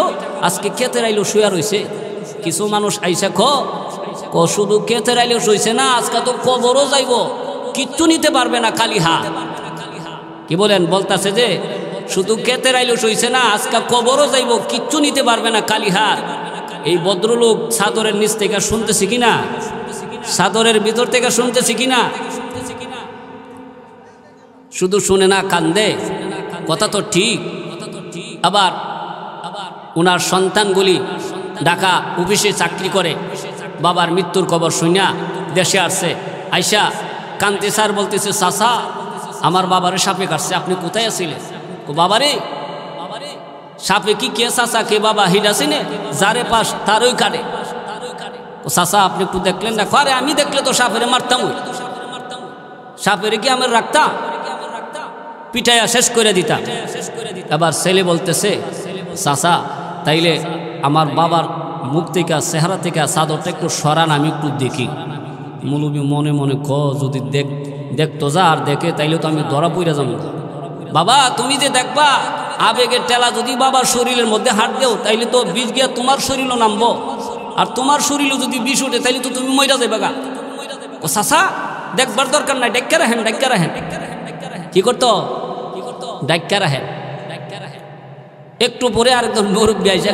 S1: আজকে ক্ষেতের আইলো শুয়া রয়েছে। কিছু মানুষ আইসা ক শুধু ক্ষেতের আইলো শুয়েছে না, আজকে তো কবরও যাইব, কিচ্ছু নিতে পারবে না, খালি হাত। কি বলেন? বলতেছে যে শুধু ক্ষেতের আইলো শুয়েছে না, আজকে কবরও যাইব, কিচ্ছু নিতে পারবে না, খালি হাত। এই ভদ্রলোক চাদরের নিচ থেকে শুনতেছি কিনা, চাদরের ভিতর থেকে শুনতেছি কিনা, শুধু শুনে না কান্দে, কথা তো ঠিক। আবার ওনার সন্তানগুলি ঢাকা অফিসে চাকরি করে, বাবার মৃত্যুর খবর শুনিয়া দেশে আসছে, আইসা কান্তি স্যার বলতেছে চাচা আমার বাবারে সাপে কাটছে, আপনি কোথায় আছিলেন? ও বাবারে, সাপে কি কে চাচা কে বাবা হিডাছি নে, যারে পাশ তারই কাটে। ও চাচা আপনি একটু দেখলেন না? আরে আমি দেখলে তো সাপেরে মারতাম, সাপেরে কি আমার রাখতাম, পিটাইয়া শেষ করে দিতাম। এবার ছেলে বলতেছে চাচা তাইলে আমার বাবার মুখ থেকে চেহারা থেকে চাদরটা একটু সরান, আমি একটু দেখি। মৌলবী মনে মনে যদি দেখতো যা আর দেখে তাইলে তো আমি ধরা পইরা যাবো। বাবা তুমি যে দেখবা আবেগের টেলা যদি বাবার শরীরের মধ্যে হাত দেও তাইলে তো বিষ গিয়া তোমার শরীরও নামবো, আর তোমার শরীরও যদি বিষ ওঠে তাইলে তো তুমি মইরা যাবে গা। ও চাচা দেখবার দরকার নাই, ডাক্কা রাখেন, ডাক্কা রাখেন। কি করতো? ডাক্কা রাখেন। একটু পরে আরেকজন মুরব্বী আইসা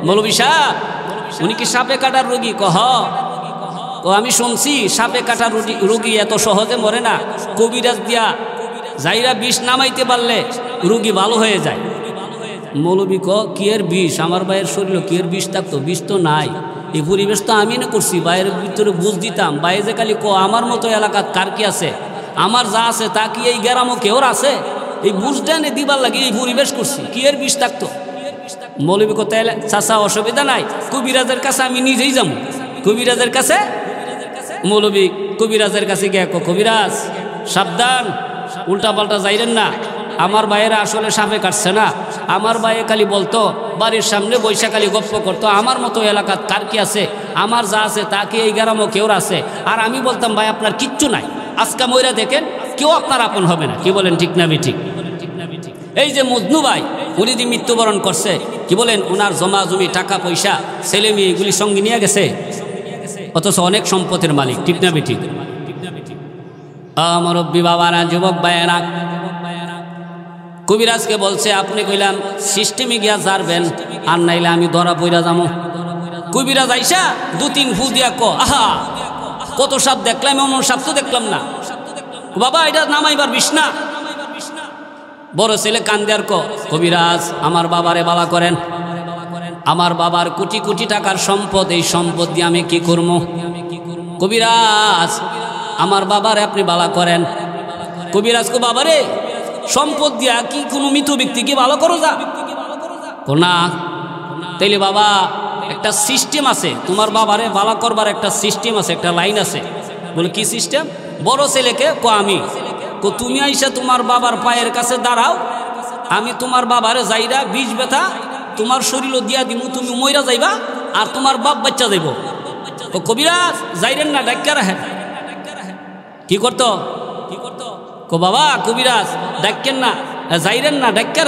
S1: মৌলবী সাহেব উনি কি সাপে কাটার রোগী? আমি শুনছি সাপে কাটার রোগী এত সহজে মরে না, কবিরাজ দিয়া যাইরা বিষ নামাইতে পারলে রোগী ভালো হয়ে যায়। মৌলবী কি এর বিষ? আমার ভাইয়ের শরীরে কি এর বিষ থাকতো? বিষ তো নাই, এই পরিবেশ তো আমি না করছি, বাইরের ভিতরে বুঝ দিতাম। বাইরে যে খালি আমার মতো এলাকাত কার কি আছে, আমার যা আছে তা কি এই গ্রামও কেউর আছে? এই বুঝটা এনে দিবার লাগে এই পরিবেশ করছি, কি এর বিষ থাকতো? মৌলবী কোথায়? চাচা অসুবিধা নাই, কবিরাজের কাছে আমি নিজেই যাবো। কবিরাজের কাছে? মৌলবী কবিরাজের কাছে গিয়ে কবিরাজ সাবধান, উল্টা পাল্টা যাইরেন না, আমার ভাইয়েরা আসলে সাপে কাটছে না। আমার ভাইয়ে খালি বলতো বাড়ির সামনে বৈশাখালী গপ্প করতো, আমার মতো এলাকাত কার কি আছে, আমার যা আছে তাকে এই গ্রামও কেউর আছে। আর আমি বলতাম ভাই আপনার কিচ্ছু নাই, আজকা ময়রা দেখেন কেউ আপনার আপন হবে না। কি বলেন ঠিক না ঠিক? এই যে মজনু ভাই উনি যে মৃত্যুবরণ করছে, কি বলেন ওনার জমা জমি টাকা পয়সা ছেলে মেয়ে এগুলি সঙ্গে নিয়ে গেছে, অথচ অনেক সম্পদের মালিক। ঠিক না ঠিক? মুরব্বী বাবারা, যুবক ভাইয়েরা, কবিরাজকে বলছে আপনি কইলাম সিস্টেমে গিয়া যারবেন, আর নাইলে আমি ধরা পইরা যাবো। কবিরাজ আইসা 2-3 ফু দিয়া আহা কত সাপ দেখলাম, এমন সাপ তো দেখলাম না। বাবা এটা নামাইবার বিষ না। বড় ছেলে কান্দে আর কবিরাজ আমার বাবারে বালা করেন, আমার বাবার কোটি কোটি টাকার সম্পদ, এই সম্পদ দিয়ে আমি কি করবো? কবিরাজ আমার বাবারে আপনি বালা করেন। কবিরাজ বাবারে সম্পদ দিয়া কি কোনো মৃত ব্যক্তিকে ভালো করো যা না? তাইলে বাবা একটা সিস্টেম আছে, তোমার বাবারে ভালো করবার একটা সিস্টেম আছে, একটা লাইন আছে। বলে কি সিস্টেম? বড় ছেলেকে আমি তুমি আইসা তোমার বাবার পায়ের কাছে দাঁড়াও, আমি তোমার বাবারে যাইরা বিষ ব্যথা তোমার শরীরও দিয়া দিমু, তুমি মইরা যাইবা আর তোমার বাপ বাচ্চা যাইব। কবিরাজ যাইরেন না, ডাক্কা রাখেন। কি করতো কো বাবা কবিরাজ ডাক্কেন না, যাইরেন না, ডাক্কা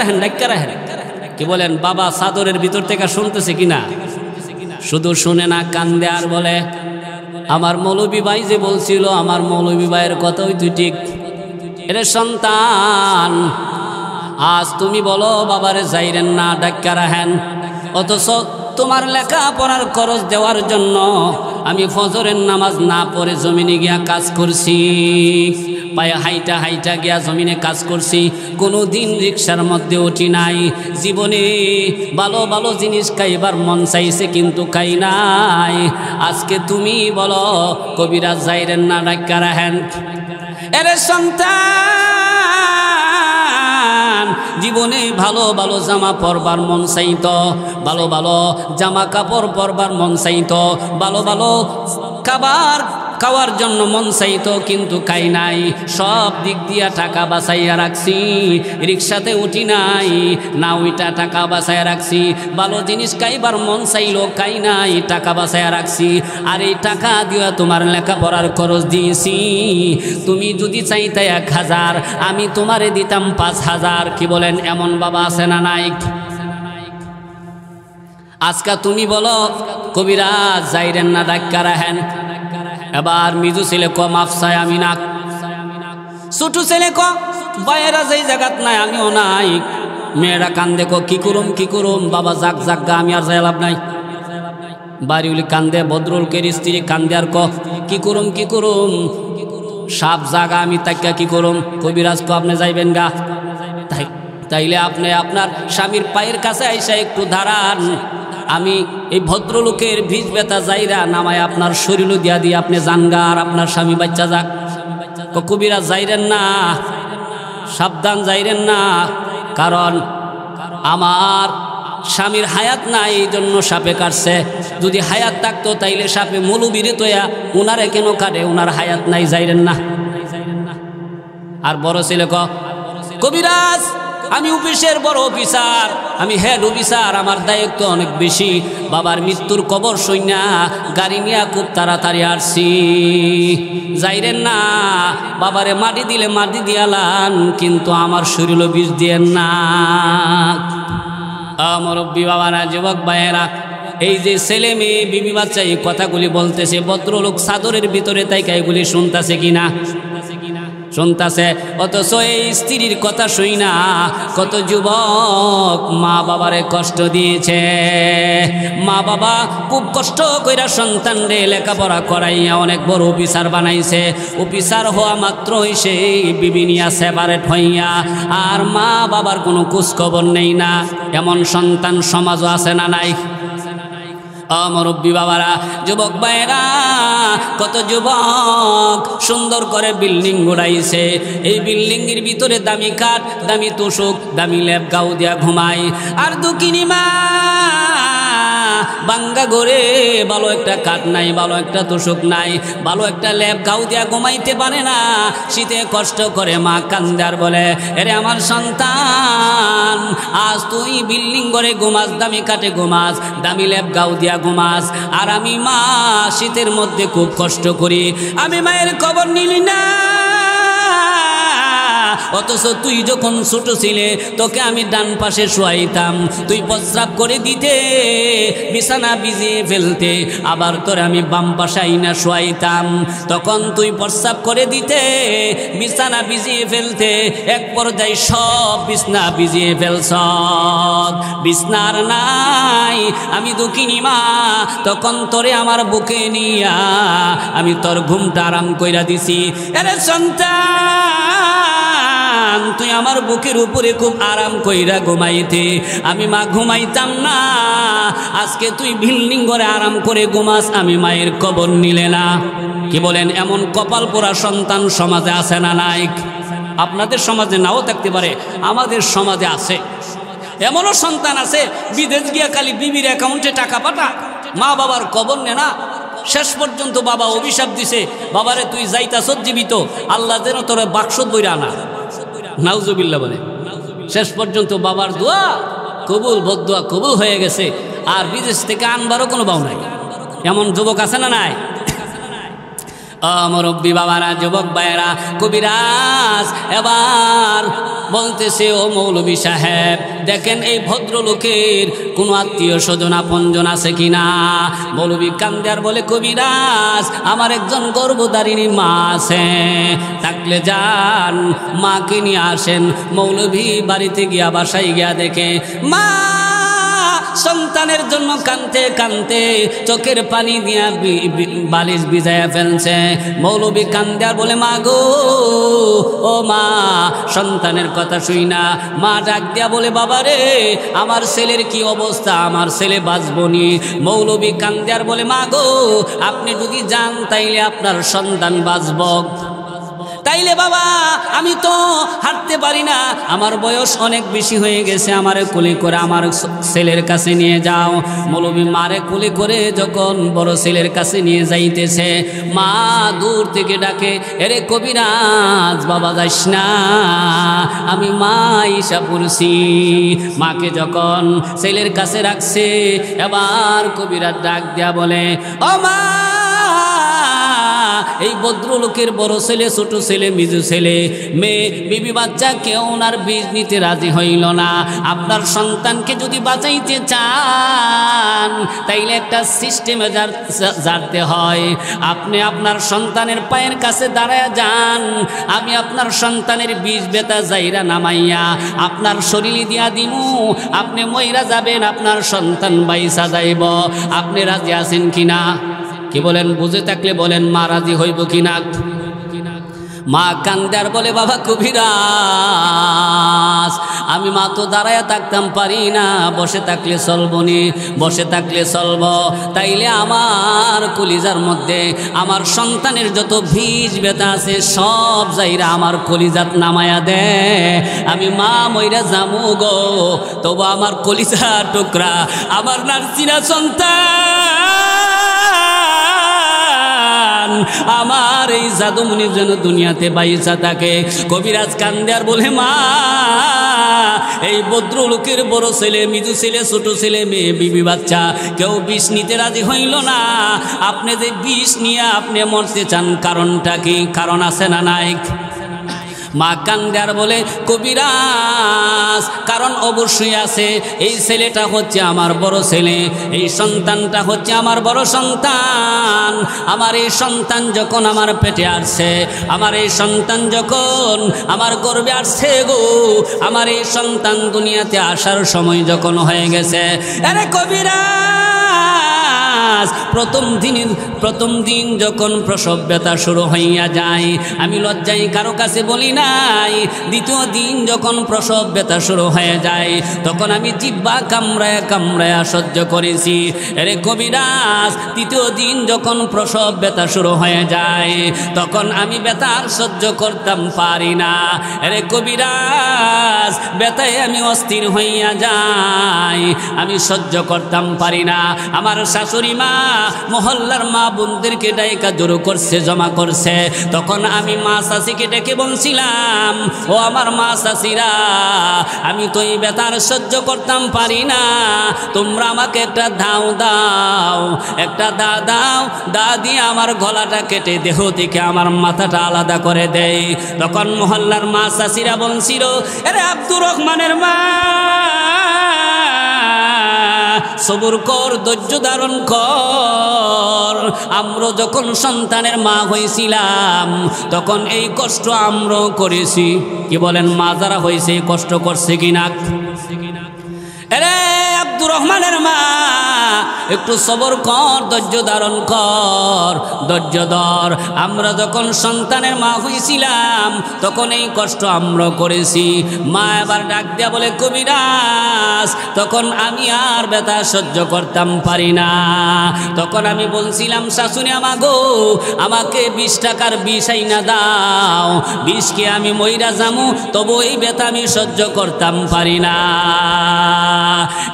S1: রাহেন। কি বলেন বাবা চাদরের ভিতর থেকে শুনতেছে কিনা? শুধু শুনে না, কান্দে আর বলে আমার মৌলবী ভাই যে বলছিল, আমার মৌলবী ভাইয়ের কথাই তুই ঠিক। এরে সন্তান, আজ তুমি বলো বাবারে যাইরেন না, ডাক্কা রাহেন, অথচ তোমার লেখাপড়ার খরচ দেওয়ার জন্য আমি ফজরের নামাজ না পড়ে জমিনে গিয়া কাজ করছি, পায়ে হাইটা গিয়া জমিনে কাজ করছি, কোনো দিন রিক্সার মধ্যে উঠি নাই, জীবনে ভালো ভালো জিনিস খাইবার মন চাইছে কিন্তু খাই নাই। আজকে তুমি বলো কবিরাজ যাইরেন না, ডাক্কা রাহেন। এরে সন্তান, জীবনে ভালো ভালো জামা পরবার মন চাইতো, ভালো ভালো জামা কাপড় পরবার মন চাইতো, ভালো ভালো খাওয়ার জন্য মন চাইতো কিন্তু খাই নাই। সব দিক দিয়া টাকা বাঁচাইয়া রাখছি, রিক্সাতে উঠি নাই, না ওইটা টাকা বাঁচাইয়া রাখছি। ভালো জিনিস খাইবার মন চাইলো, খাই নাই, টাকা বাঁচাইয়া রাখছি। আর এই টাকা দিয়া তোমার লেখাপড়ার খরচ দিয়েছি। তুমি যদি চাইতে 1000, আমি তোমারে দিতাম 5000। কি বলেন এমন বাবা আছে না নাই? আজকে তুমি বলো কবিরাজ যাইরেন না, ডাক্কা রাহেন। এবার মিজু ছেলে ক মাফসায় আমি না, ছোট ছেলে ক বাইরা যেই জায়গাত নাই আমিও নাই। মেয়েরা কান্দে ক কি করুম বাবা, যাক গা, আমি আর যাই লাভ নাই। বাড়িউলি কান্দে, ভদ্রলোকের স্ত্রী কান্দে আর ক কি করুম সাপ জাগা, আমি তাক্কা কি করুম। কবিরাজ ক আপনি যাইবেন গা, তাইলে আপনি আপনার স্বামীর পায়ের কাছে আইসা একটু দাঁড়ান, আমি এই ভদ্রলোকের ভিজ ব্যথা যাইরা নামায় আপনার শরীর দিয়া দিয়ে আপনি জানগা, আর আপনার স্বামী বাচ্চা যাক। কবিরাজ যাইরেন না, সাবধান যাইরেন না, কারণ আমার স্বামীর হায়াত নাই, এই জন্য সাপে কাটছে। যদি হায়াত থাকতো তাইলে সাপে মৌলবীরে তোয়া উনারে কেন কাটে? উনার হায়াত নাই, যাইরেন না। আর বড় ছেলে কবিরাজ আমি অফিসের বড় অফিসার, আমি হেড অফিসার, আমার দায়িত্ব অনেক বেশি। বাবার মৃত্যুর কবর সইনা গাড়ি নিয়ে খুব তাড়াতাড়ি আসছি, যাইরেন না। বাবারে মাটি দিলে মাটি দিয়ালান, কিন্তু আমার শরীরও বিষ দিয়েন না। মুরব্বী বাবারা, যুবক ভাইয়েরা, এই যে ছেলে মেয়ে বিবি বাচ্চা এই কথাগুলি বলতেছে, ভদ্রলোক চাদরের ভিতরে তাই এগুলি শুনতেছে কিনা? শুনতেছে। অথচ এই স্ত্রীর কথা শুই না কত যুবক মা বাবারে কষ্ট দিয়েছে। মা বাবা খুব কষ্ট কইরা সন্তান রে লেখাপড়া করাইয়া অনেক বড় অফিসার বানাইছে। অফিসার হওয়া মাত্রই সেই বিবি নিয়া সেপারেট হইয়া, আর মা বাবার কোনো খোঁজখবর নেই না। এমন সন্তান সমাজও আছে না নাই? মুরব্বী বাবারা, যুবক ভাইয়েরা, কত যুবক সুন্দর করে বিল্ডিং গোড়াইছে। এই বিল্ডিং এর ভিতরে দামি কাঠ, দামি তোষক, দামি লেপ গাউ দিয়া ঘুমায়। আর দুকিনি মা বাঙ্গা ঘরে ভালো একটা কাঠ নাই, ভালো একটা তোষক নাই, ভালো একটা লেপ গাউ দিয়া ঘুমাইতে পারে না। শীতে কষ্ট করে মা কান্দার বলে, এরে আমার সন্তান, আজ তুই বিল্ডিং ঘরে ঘুমাস, দামি কাঠে ঘুমাস, দামি লেপ গাউ দিয়া ঘুমাস, আর আমি মা শীতের মধ্যে খুব কষ্ট করি। আমি মায়ের খবর নিলি না। অথচ তুই যখন ছোট ছিলে তোকে আমি ডান পাশে শোয়াইতাম, তুই প্রস্রাব করে দিতে, বিছানা ভিজিয়ে ফেলতে, আবার তোরে আমি বাম পাশে আইনা শোয়াইতাম, তখন তুই প্রস্রাব করে দিতে, বিছানা ভিজিয়ে ফেলতে, এক পর্যায়ে সব বিছনা ভিজিয়ে ফেলছ, বিছনার নাই। আমি দুঃখিনী মা, তখন তোরে আমার বুকে নিয়া আমি তোর ঘুমটা আরাম কইরা দিছি। এরে সন্তান, তুই আমার বুকের উপরে খুব আরাম কইরা ঘুমাইতে, আমি মা ঘুমাইতাম না। আজকে তুই বিল্ডিং ঘরে আরাম করে ঘুমাস, আমি মায়ের কবর নিলে না। কি বলেন? এমন কপাল পোড়া সন্তান সমাজে আছে না নাই? আপনাদের সমাজে নাও থাকতে পারে, আমাদের সমাজে আছে। এমনও সন্তান আছে বিদেশ গিয়া খালি বিবির অ্যাকাউন্টে টাকা পাঠা, মা বাবার কবর নে না। শেষ পর্যন্ত বাবা অভিশাপ দিছে, বাবারে তুই যাইতাছ জীবিত, আল্লাহ যেন তোর বাক্সত বইরা আনা। নাউজুবিল্লাহ বলে। শেষ পর্যন্ত বাবার দোয়া কবুল, বদদোয়া কবুল হয়ে গেছে, আর বিদেশ থেকে আনবারও কোনো বাউ নাই। এমন যুবক আছে না নাই? মুরব্বী বাবারা, যুবক ভাইয়েরা, কবিরাজ এবার বলতেছে, ও মৌলভী সাহেব, দেখেন এই ভদ্রলোকের কোনো আত্মীয় স্বজন আপনজন আছে কিনা। মৌলভী কান্দার বলে, কবিরাজ আমার একজন গর্ভধারিণী মা আছে, থাকলে যান মাকে নিয়ে আসেন। মৌলভী বাড়িতে গিয়া বাসায় গিয়া দেখে মা সন্তানের জন্য কানতে কানতে চোখের পানি দিয়া বালিশ ভিজাইয়া ফেলছে। মৌলভী কান্দে আর বলে, মা গো, ও মা, সন্তানের কথা শুই না। মা ডাক দিয়া বলে, বাবা রে, আমার ছেলের কি অবস্থা, আমার ছেলে বাঁচবনি। মৌলভী কান্দে আর বলে, মা গো, আপনি যদি যান তাইলে আপনার সন্তান বাঁচব। তাইলে বাবা আমি তো হাঁটতে পারি না, আমার বয়স অনেক বেশি হয়ে গেছে, আমারে কোলে করে আমার ছেলের কাছে নিয়ে যাও। মৌলভী মারে কোলে করে যখন বড় ছেলের কাছে নিয়ে যাইতেছে, মা দূর থেকে ডাকে, এরে কবিরাজ বাবা যাস না, আমি মা ঈশা পড়ছি। মাকে যখন ছেলের কাছে রাখছে, এবার কবিরাজ ডাক দেয়া বলে, ও মা, এই ভদ্রলোকের বড় ছেলে, ছোট ছেলে, মিজু ছেলে, মেয়ে, বিবি বাচ্চা কেউ ওনার বীজ নিতে রাজি হইল না। আপনার সন্তানকে যদি বাঁচাইতে চান তাইলে একটা সিস্টেমে জানতে হয়। আপনি আপনার সন্তানের পায়ের কাছে দাঁড়ায় যান, আমি আপনার সন্তানের বীজ বেতা যাইরা নামাইয়া আপনার শরীরে দিয়া দিমু, আপনি মইরা যাবেন, আপনার সন্তান বাইসা যাইব। আপনি রাজি আছেন কিনা? কি বলেন? বুঝে থাকলে বলেন, মা রাজি হইব কিনা? মা কান্দার বলে, বাবা কবিরাজ, আমি মা তো দাঁড়ায় থাকতাম পারি না, বসে থাকলে চলবনি, বসে থাকলে চলব। তাইলে আমার কলিজার মধ্যে আমার সন্তানের যত বীজ বেতা আছে সব যাইরা আমার কলিজাত নামায়া দে, আমি মা মইরা জামু গো, তবু আমার কলিজা টুকরা, আমার নার্সিনা সন্তান, আমার এই জাদুমণি যেন দুনিয়াতে বাইসা থাকে। কবিরাজ কান্দে আর বলে, মা, এই ভদ্রলোকের বড় ছেলে, মিজু ছেলে, ছোট ছেলে, মেয়ে, বিবি বাচ্চা কেউ বিষ নিতে রাজি হইল না। আপনি যে বিষ নিয়ে আপনি মরতে চান, কারণটা কি? কারণ আছে না নাই? মা কান্দার বলে, কবিরাজ, কারণ অবশ্যই আছে। এই ছেলেটা হচ্ছে আমার বড় ছেলে, এই সন্তানটা হচ্ছে আমার বড় সন্তান। আমার এই সন্তান যখন আমার পেটে আসছে, আমার এই সন্তান যখন আমার গর্ভে আসছে গো, আমার এই সন্তান দুনিয়াতে আসার সময় যখন হয়ে গেছে, আরে কবিরাজ, প্রথম দিন যখন প্রসব ব্যথা শুরু হইয়া যায়, আমি লজ্জায় কারো কাছে বলি নাই। দ্বিতীয় দিন যখন প্রসব ব্যথা শুরু হয়ে যায়, তখন আমি জিহ্বা কামড়ায়া কামড়ায়া সহ্য করেছি। আরে কবিরাজ, তৃতীয় দিন যখন প্রসব ব্যথা শুরু হয়ে যায়, তখন আমি ব্যথা আর সহ্য করতাম পারি না। আরে কবিরাজ, ব্যথায় আমি অস্থির হইয়া যাই, আমি সহ্য করতাম পারি না। আমার শাশুড়ি মা মহল্লার মা বোনদেরকে ডাইকা জড়ো করছে, জমা করছে। তখন আমি মা শাশিকে ডেকে বলছিলাম, ও আমার মা শাশিরা, আমি তো এই ব্যথার সহ্য করতাম পারি না, তোমরা আমাকে একটা ধাও দাও, একটা দা দাও, দা দিয়ে আমার গলাটা কেটে দেহ থেকে আমার মাথাটা আলাদা করে দেয়। তখন মহল্লার মা শাশিরা বলছিল, আরে আব্দুর রহমানের মা, সবুর কর, ধৈর্য ধারণ কর। আমরা যখন সন্তানের মা হয়েছিলাম তখন এই কষ্ট আমরাও করেছি। কি বলেন? মা যারা হয়েছে কষ্ট করছে কিনা? আরে আব্দুর রহমানের মা, একটু সবর কর, ধৈর্য ধারণ কর, ধৈর্য ধর। আমরা যখন সন্তানের মা হয়েছিলাম তখন এই কষ্ট আমরা করেছি। মা এবার ডাক দেয়া বলে, কবিরাজ, তখন আমি আর ব্যথা সহ্য করতাম পারি না। তখন আমি বলছিলাম, শাশুড়ি আমা গো, আমাকে 20 টাকার বিষ আইনা দাও, বিষকে আমি মইরা যামু, তবু এই ব্যথা আমি সহ্য করতাম পারি না।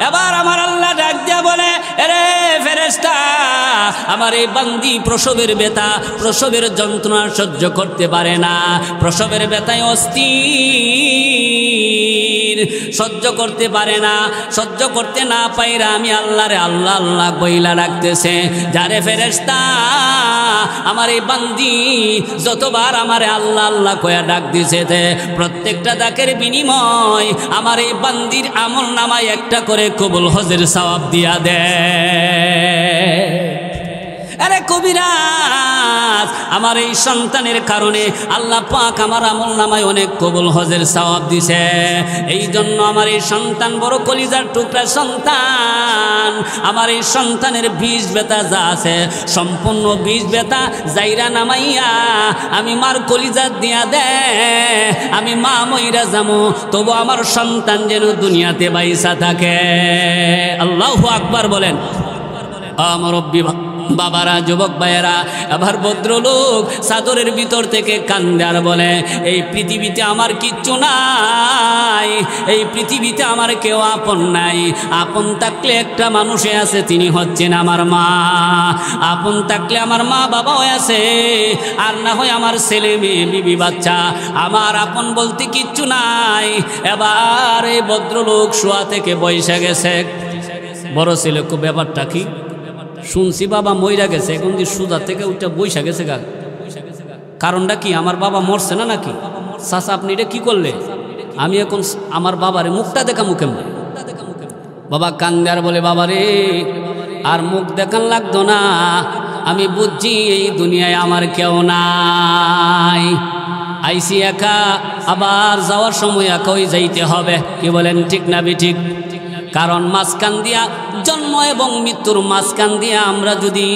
S1: এবার আমার আল্লাহ ডাক দিয়া বলে, আরে ফেরেশতা, আমার এই বান্দি প্রসবের ব্যথা প্রসবের যন্ত্রণা সহ্য করতে পারে না, প্রসবের ব্যথায় অস্থির, সহ্য করতে পারে না। সহ্য করতে না পাইরা আমি আল্লাহরে আল্লাহ আল্লাহ বইলা রাখতেছে। যারে ফেরেশতা আমার এই বান্দি যতবার আমারে আল্লাহ আল্লাহ কয়া ডাক দিছে, প্রত্যেকটা ডাকের বিনিময় আমার এই বান্দির আমল নামায় একটা করে কবুল হজের সওয়াব দিয়া দেয়। আরে কবিরাজ, আমার এই সন্তানের কারণে আল্লাহ পাক আমার আমল নামায় অনেক কবুল হজের সওয়াব দিছে। এই জন্য আমার এই সন্তান বড় কলিজার টুকরা সন্তান। আমার এই সন্তানের বিষ ব্যথা যা আছে সম্পূর্ণ বিষ ব্যথা জাইরা নামাইয়া আমি মার কলিজার দিয়া দে, আমি মা মইরা যামু, তবু আমার সন্তান যেন দুনিয়াতে বাইসা থাকে। আল্লাহু আকবার বলেন। মুরব্বি বাবারা, যুবক ভাইয়েরা, আবার ভদ্রলোক চাদরের ভিতর থেকে কান্দে আর বলে, এই পৃথিবীতে আমার কিচ্ছু নাই, এই পৃথিবীতে আমার কেউ আপন নাই। আপন থাকলে একটা মানুষে আছে, তিনি হচ্ছেন আমার মা। আপন থাকলে আমার মা বাবাও আছে, আর না হয় আমার ছেলে মেয়ে বিবি বাচ্চা। আমার আপন বলতে কিচ্ছু নাই। এবার এই ভদ্রলোক শোয়া থেকে বৈশা গেছে। বড় ছেলে, খুব ব্যাপারটা কি শুনছি, বাবা মইরা গেছে, এখন যে সুদা থেকে ওইটা বৈশা গেছে গা, কারণটা কি? আমার বাবা মরছে না নাকি? চাচা আপনি এটা কি করলে? আমি এখন আমার বাবারে মুখটা দেখা মুখে বাবা কান্দে আর বলে, বাবা রে আর মুখ দেখান লাগতো না, আমি বুঝছি এই দুনিয়ায় আমার কেউ নাই। আইসি একা, আবার যাওয়ার সময় একাই যাইতে হবে। কি বলেন, ঠিক না বেঠিক? কারণ মাঝখান দিয়া জন্ম এবং মৃত্যুর মাঝখান দিয়া আমরা যদি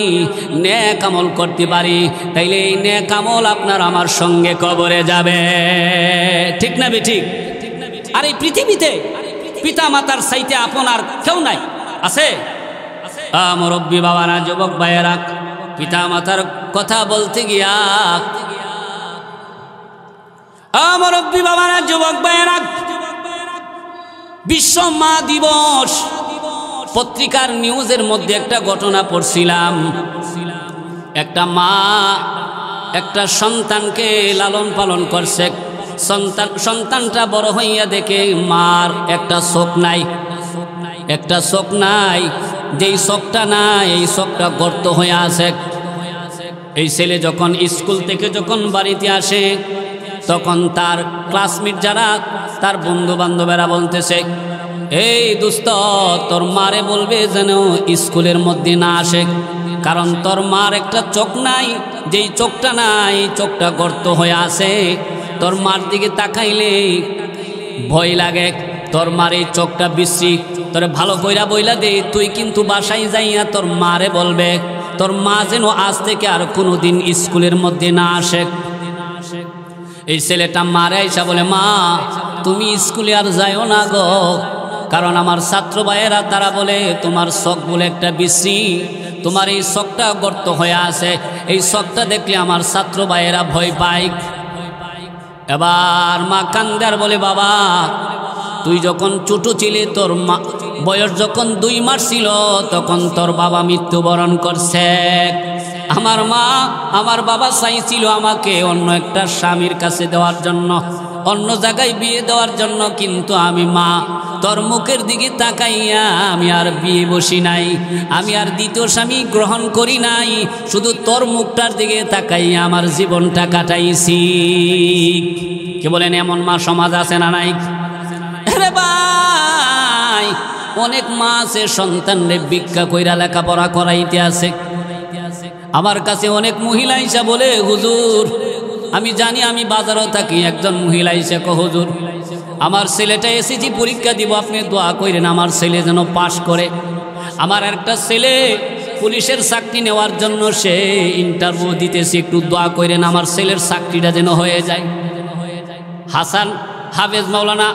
S1: নেক আমল করতে পারি, তাইলে এই নেক আমল আপনার আমার সঙ্গে কবরে যাবে। ঠিক না বেঠিক? আর এই পৃথিবীতে পিতা মাতার চাইতে আপন আর কেউ নাই, আছে? মুরব্বি বাবারা, যুবক ভাইয়েরা, পিতা মাতার কথা বলতে গিয়া মুরব্বি বাবারা, যুবক ভাইয়েরা, বিশ্ব মা দিবস পত্রিকার নিউজের মধ্যে একটা ঘটনা পড়ছিলাম। একটা মা একটা সন্তানকে লালন পালন করছে। সন্তানটা বড় হইয়া দেখে মার একটা চোখ নাই, একটা চোখ নাই। যেই চোখটা নাই, এই চোখটা গর্ত হয়ে আছে। এই ছেলে যখন স্কুল থেকে যখন বাড়িতে আসে, তখন তার ক্লাসমেট যারা, তার বন্ধু বান্ধবেরা বলতেছে, এই দোস্ত, তোর মারে বলবে যেন স্কুলের মধ্যে না আসে, কারণ তোর মার একটা চোখ নাই। যেই চোখটা নাই, চোখটা গর্ত হয়ে আছে। তোর মার দিকে তাকাইলে ভয় লাগে। তোর মার এই চোখটা বিশ্রী, তোরে ভালো কইরা বইলা দে, তুই কিন্তু বাসায় যাইয়া তোর মারে বলবে তোর মা যেন আজ থেকে আর কোনোদিন স্কুলের মধ্যে না আসে। এই ছেলেটা মারে আইসা বলে, মা তুমি স্কুলে আর যাইও না গো, কারণ আমার ছাত্র ভাইয়েরা তারা বলে তোমার চোখ বলে একটা বিশ্রী, তোমার এই চোখটা গর্ত হয়ে আছে, এই চোখটা দেখলে আমার ছাত্র ভাইয়েরা ভয় পায়। এবার মা কান্দার বলে, বাবা তুই যখন ছোট ছিলে, তোর মা বয়স যখন 2 মাস ছিল, তখন তোর বাবা মৃত্যুবরণ করছে। আমার মা আমার বাবা চাইছিল আমাকে অন্য একটা স্বামীর কাছে দেওয়ার জন্য, অন্য জায়গায় বিয়ে দেওয়ার জন্য, কিন্তু আমি মা তোর মুখের দিকে তাকাইয়া আমি আর বিয়ে বসি নাই, আমি আর দ্বিতীয় স্বামী গ্রহণ করি নাই, শুধু তোর মুখটার দিকে তাকাইয়া আমার জীবনটা কাটাইছি। কে বলেন, এমন মা সমাজ আছে না নাই? আরে ভাই, অনেক মা আছে সন্তানরে ভিক্ষা কইরা লেখাপড়া করাইতে আছে। আমার কাছে অনেক মহিলা এসে বলে, হুজুর আমি জানি আমি বাজারও থাকি, একজন মহিলা এসে কয়, হুজুর আমার ছেলেটা এসএসসি পরীক্ষা দিব, আপনি দোয়া করেন আমার ছেলে যেন পাশ করে। আমার একটা ছেলে পুলিশের চাকরি নেওয়ার জন্য সে ইন্টারভিউ দিতেছে, একটু দোয়া করেন আমার ছেলের চাকরিটা যেন হয়ে যায়। হাসান হাফেজ মাওলানা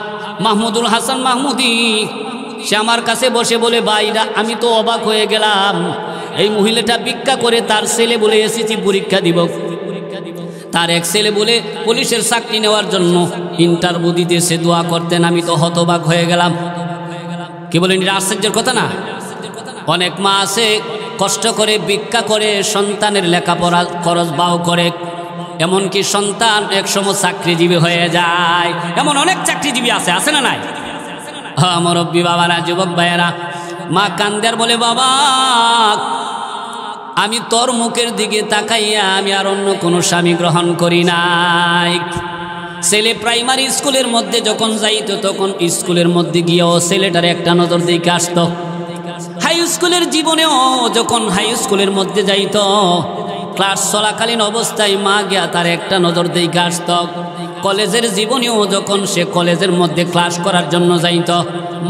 S1: মাহমুদুল হাসান মাহমুদি সে আমার কাছে বসে বলে, ভাইরা আমি তো অবাক হয়ে গেলাম, এই মহিলাটা ভিক্ষা করে তার ছেলে বলে এসএসসি পরীক্ষা দিব, তার এক ছেলে বলে পুলিশের চাকরি নেওয়ার জন্য ইন্টারভিউ দিতেছে, দোয়া করতেন। আমি তো হতবাক হয়ে গেলাম। কি বলেন, এটা আশ্চর্যের কথা না? অনেক মা আছে কষ্ট করে ভিক্ষা করে সন্তানের লেখাপড়া খরচ বাও করে, এমনকি সন্তান একসময় চাকরিজীবী হয়ে যায়। এমন অনেক চাকরিজীবী আছে না নাই? হ্যাঁ মুরব্বী বাবারা, যুবক ভাইয়েরা, মা কান্দার বলে, বাবা আমি তোর মুখের দিকে তাকাইয়া আমি আর অন্য কোনো স্বামী গ্রহণ করি নাই। ছেলে প্রাইমারি স্কুলের মধ্যে যখন যাইতো তখন স্কুলের মধ্যে গিয়েও ছেলেটার একটা নজর দিকে আসতো। হাই স্কুলের জীবনেও যখন হাই স্কুলের মধ্যে যাইতো, ক্লাস চলাকালীন অবস্থায় মা গিয়া তার একটা নজর দিকে আসত। কলেজের জীবনেও যখন সে কলেজের মধ্যে ক্লাস করার জন্য যাইত,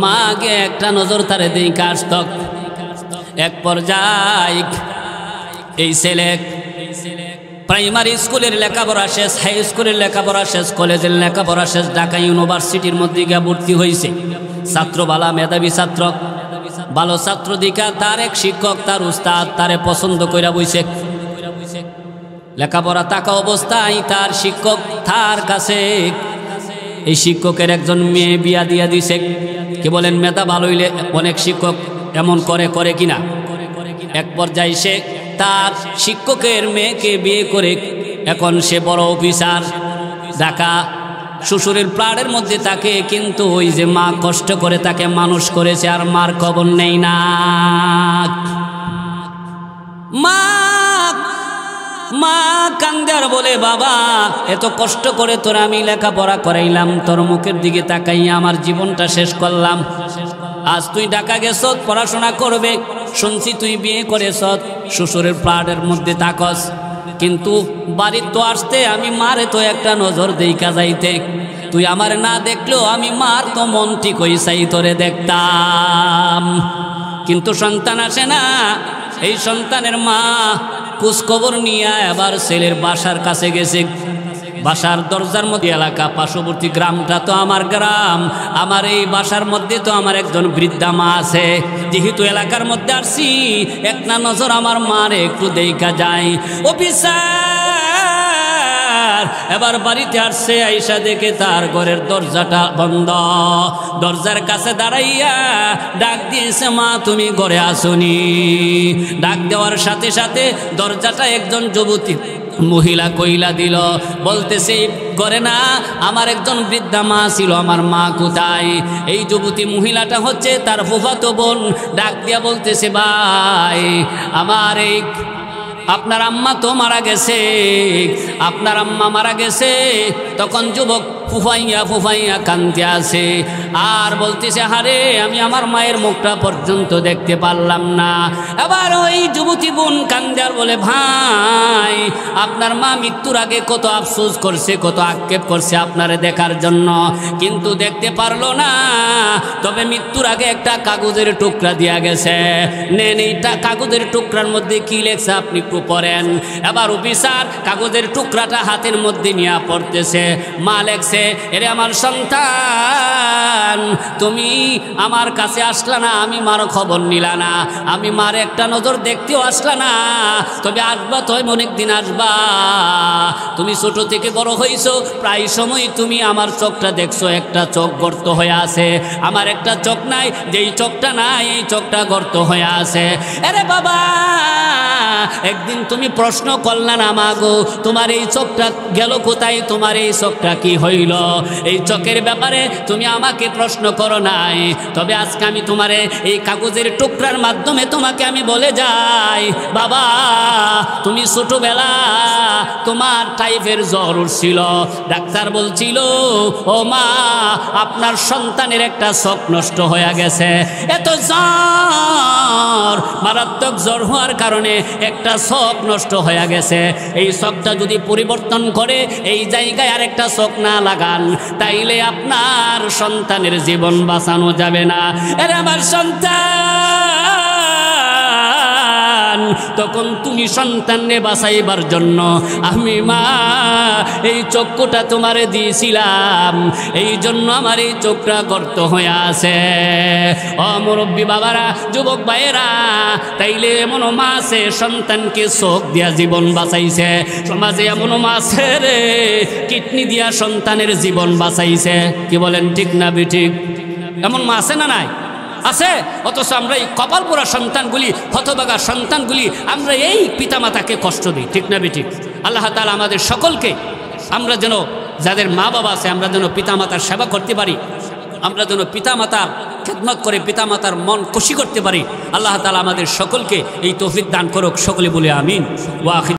S1: মা গিয়ে একটা নজর তার দিকে আসত। এক পর্যায়ে এই ছেলে প্রাইমারি স্কুলের লেখাপড়া শেষ, হাই স্কুলের লেখাপড়া শেষ, কলেজের লেখাপড়া শেষ, ঢাকা ইউনিভার্সিটির মধ্যে গিয়ে ভর্তি হয়েছে। ছাত্র বালা, মেধাবী ছাত্র, ভালো ছাত্র দিকা তার এক শিক্ষক, তার উস্তাদ তারে পছন্দ কইরা বইছে। লেখাপড়া থাকা অবস্থায় তার শিক্ষক তার কাছে এই শিক্ষকের একজন মেয়ে বিয়া দিয়া দিছে। কি বলেন, মেধা ভালো হইলে অনেক শিক্ষক এমন করে কিনা? এক পর্যায়ে সে তার শিক্ষকের মেয়েকে বিয়ে করে এখন সে বড় অফিসার, ঢাকা শ্বশুরের প্রাণের মধ্যে থাকে। কিন্তু ওই যে মা কষ্ট করে তাকে মানুষ করেছে আর মার খবর নেই না। মা কান্দে আর বলে, বাবা এত কষ্ট করে তোর আমি লেখাপড়া করাইলাম, তোর মুখের দিকে তাকাইয়া আমার জীবনটা শেষ করলাম। আজ তুই ঢাকা গেছ পড়াশোনা করবে, শুনছি তুই বিয়ে করেছ, শ্বশুরের প্রাণের মধ্যে থাকস, কিন্তু বাড়ির তো আসতে আমি মারে তো একটা নজর দেইকা যাইতে, তুই আমার না দেখলেও আমি মার তো মন ঠিক হইসাই তোরে দেখতাম। কিন্তু সন্তান আসে না। এই সন্তানের মা খোঁজখবর নিয়ে আবার ছেলের বাসার কাছে গেছে। বাসার দরজার মধ্যে এলাকা, পার্শ্ববর্তী গ্রামটা তো আমার গ্রাম, আমার এই বাসার মধ্যে তো আমার একজন বৃদ্ধা মা আছে। যেহেতু এলাকার মধ্যে আসছি, এক না নজর আমার মারে একটু দেখা যায়। অফিসার এবার বাড়িতে আসছে, আইসা দেখে তার ঘরের দরজাটা বন্ধ। দরজার কাছে দাঁড়াইয়া ডাক দিয়েছে, মা তুমি ঘরে আসুনি। ডাক দেওয়ার সাথে সাথে দরজাটা একজন যুবতী মহিলা কইলা দিল, বলতেছে করে না, আমার একজন বৃদ্ধা মা ছিল, আমার মা কোথায়? এই যুবতী মহিলাটা হচ্ছে তার ফুফাতো বোন। ডাক দিয়া বলতেছে, ভাই আমার এই আপনার আম্মা তো মারা গেছে, আপনার আম্মা মারা গেছে। তখন যুবক ফুফাইয়া কান্দতে আছে আর বলতেছে, হারে আমি আমার মায়ের মুখটা পর্যন্ত দেখতে পারলাম না। এবার ওই যুবতী বোন কান্দে আর বলে, ভাই আপনার মা মৃত্যুর আগে কত আফসোস করছে, কত আক্ষেপ করছে আপনারে দেখার জন্য, কিন্তু দেখতে পারলো না। তবে মৃত্যুর আগে একটা কাগজের টুকরা দিয়া গেছে, নেন এইটা কাগজের টুকরার মধ্যে কি লেখছে আপনি একটু পড়েন। এবার অফিসার কাগজের টুকরাটা হাতের মধ্যে নিয়ে পড়তেছে। মা লেখছে, এরে আমার সন্তান, তুমি আমার কাছে আসলা না, আমি মার খবর নিলা না, আমি মার একটা নজর দেখতেও আসলা না, তবে আসবা তো অনেক দিন আসবা। তুমি ছোট থেকে বড় হইছো, প্রায় সময় তুমি আমার চোখটা দেখছো, একটা চোখ গর্ত হয়ে আছে, আমার একটা চোখ নাই, যেই চোখটা নাই এই চোখটা গর্ত হয়ে আছে। আরে বাবা একদিন তুমি প্রশ্ন করলা না, মা গো তোমার এই চোখটা গেল কোথায়, তোমার এই চোখটা কি হইল? এই চোখের ব্যাপারে তুমি আমাকে প্রশ্ন করো নাই, তবে আজকে আমি তোমারে এই কাগজের টুকরার মাধ্যমে তোমাকে আমি বলে যাই, বাবা তুমি ছোটবেলা তোমার টাইফের জ্বর উঠছিল, ডাক্তার বলছিল ও মা আপনার সন্তানের একটা চোখ নষ্ট হয়ে গেছে। এত জ্বর, মারাত্মক জ্বর হওয়ার কারণে একটা চোখ নষ্ট হয়ে গেছে। এই চোখটা যদি পরিবর্তন করে এই জায়গায় আরেকটা চোখ না লাগান, তাইলে আপনার সন্তানের জীবন বাঁচানো যাবে না। এর আমার সন্তান, তখন তুমি সন্তানকে বাঁচাইবার জন্য আমি মা এই চক্ষুটা তোমারে দিয়েছিলাম, এই জন্য আমার এই চোখটা গর্ত হয়ে আছে। ও মুরব্বী বাবারা, যুবক ভাইয়েরা, তাইলে এমনও মা আছে সন্তানকে চোখ দিয়া জীবন বাঁচাইছে। সমাজে এমনও মা আছে রে কিডনি দিয়া সন্তানের জীবন বাঁচাইছে। কি বলেন, ঠিক না বেঠিক? এমন মা আছে না নাই? আছে? অথচ আমরা এই কপাল পোড়া সন্তানগুলি, হতভাগা সন্তানগুলি, আমরা এই পিতামাতাকে কষ্ট দিই, ঠিক না বেঠিক? আল্লাহ তাআলা আমাদের সকলকে, আমরা যেন যাদের মা বাবা আছে, আমরা যেন পিতামাতার সেবা করতে পারি, আমরা যেন পিতামাতার খেদমত করে পিতামাতার মন খুশি করতে পারি। আল্লাহ তাআলা আমাদের সকলকে এই তৌফিক দান করুক, সকলে বলে আমিন। ওয়া আখির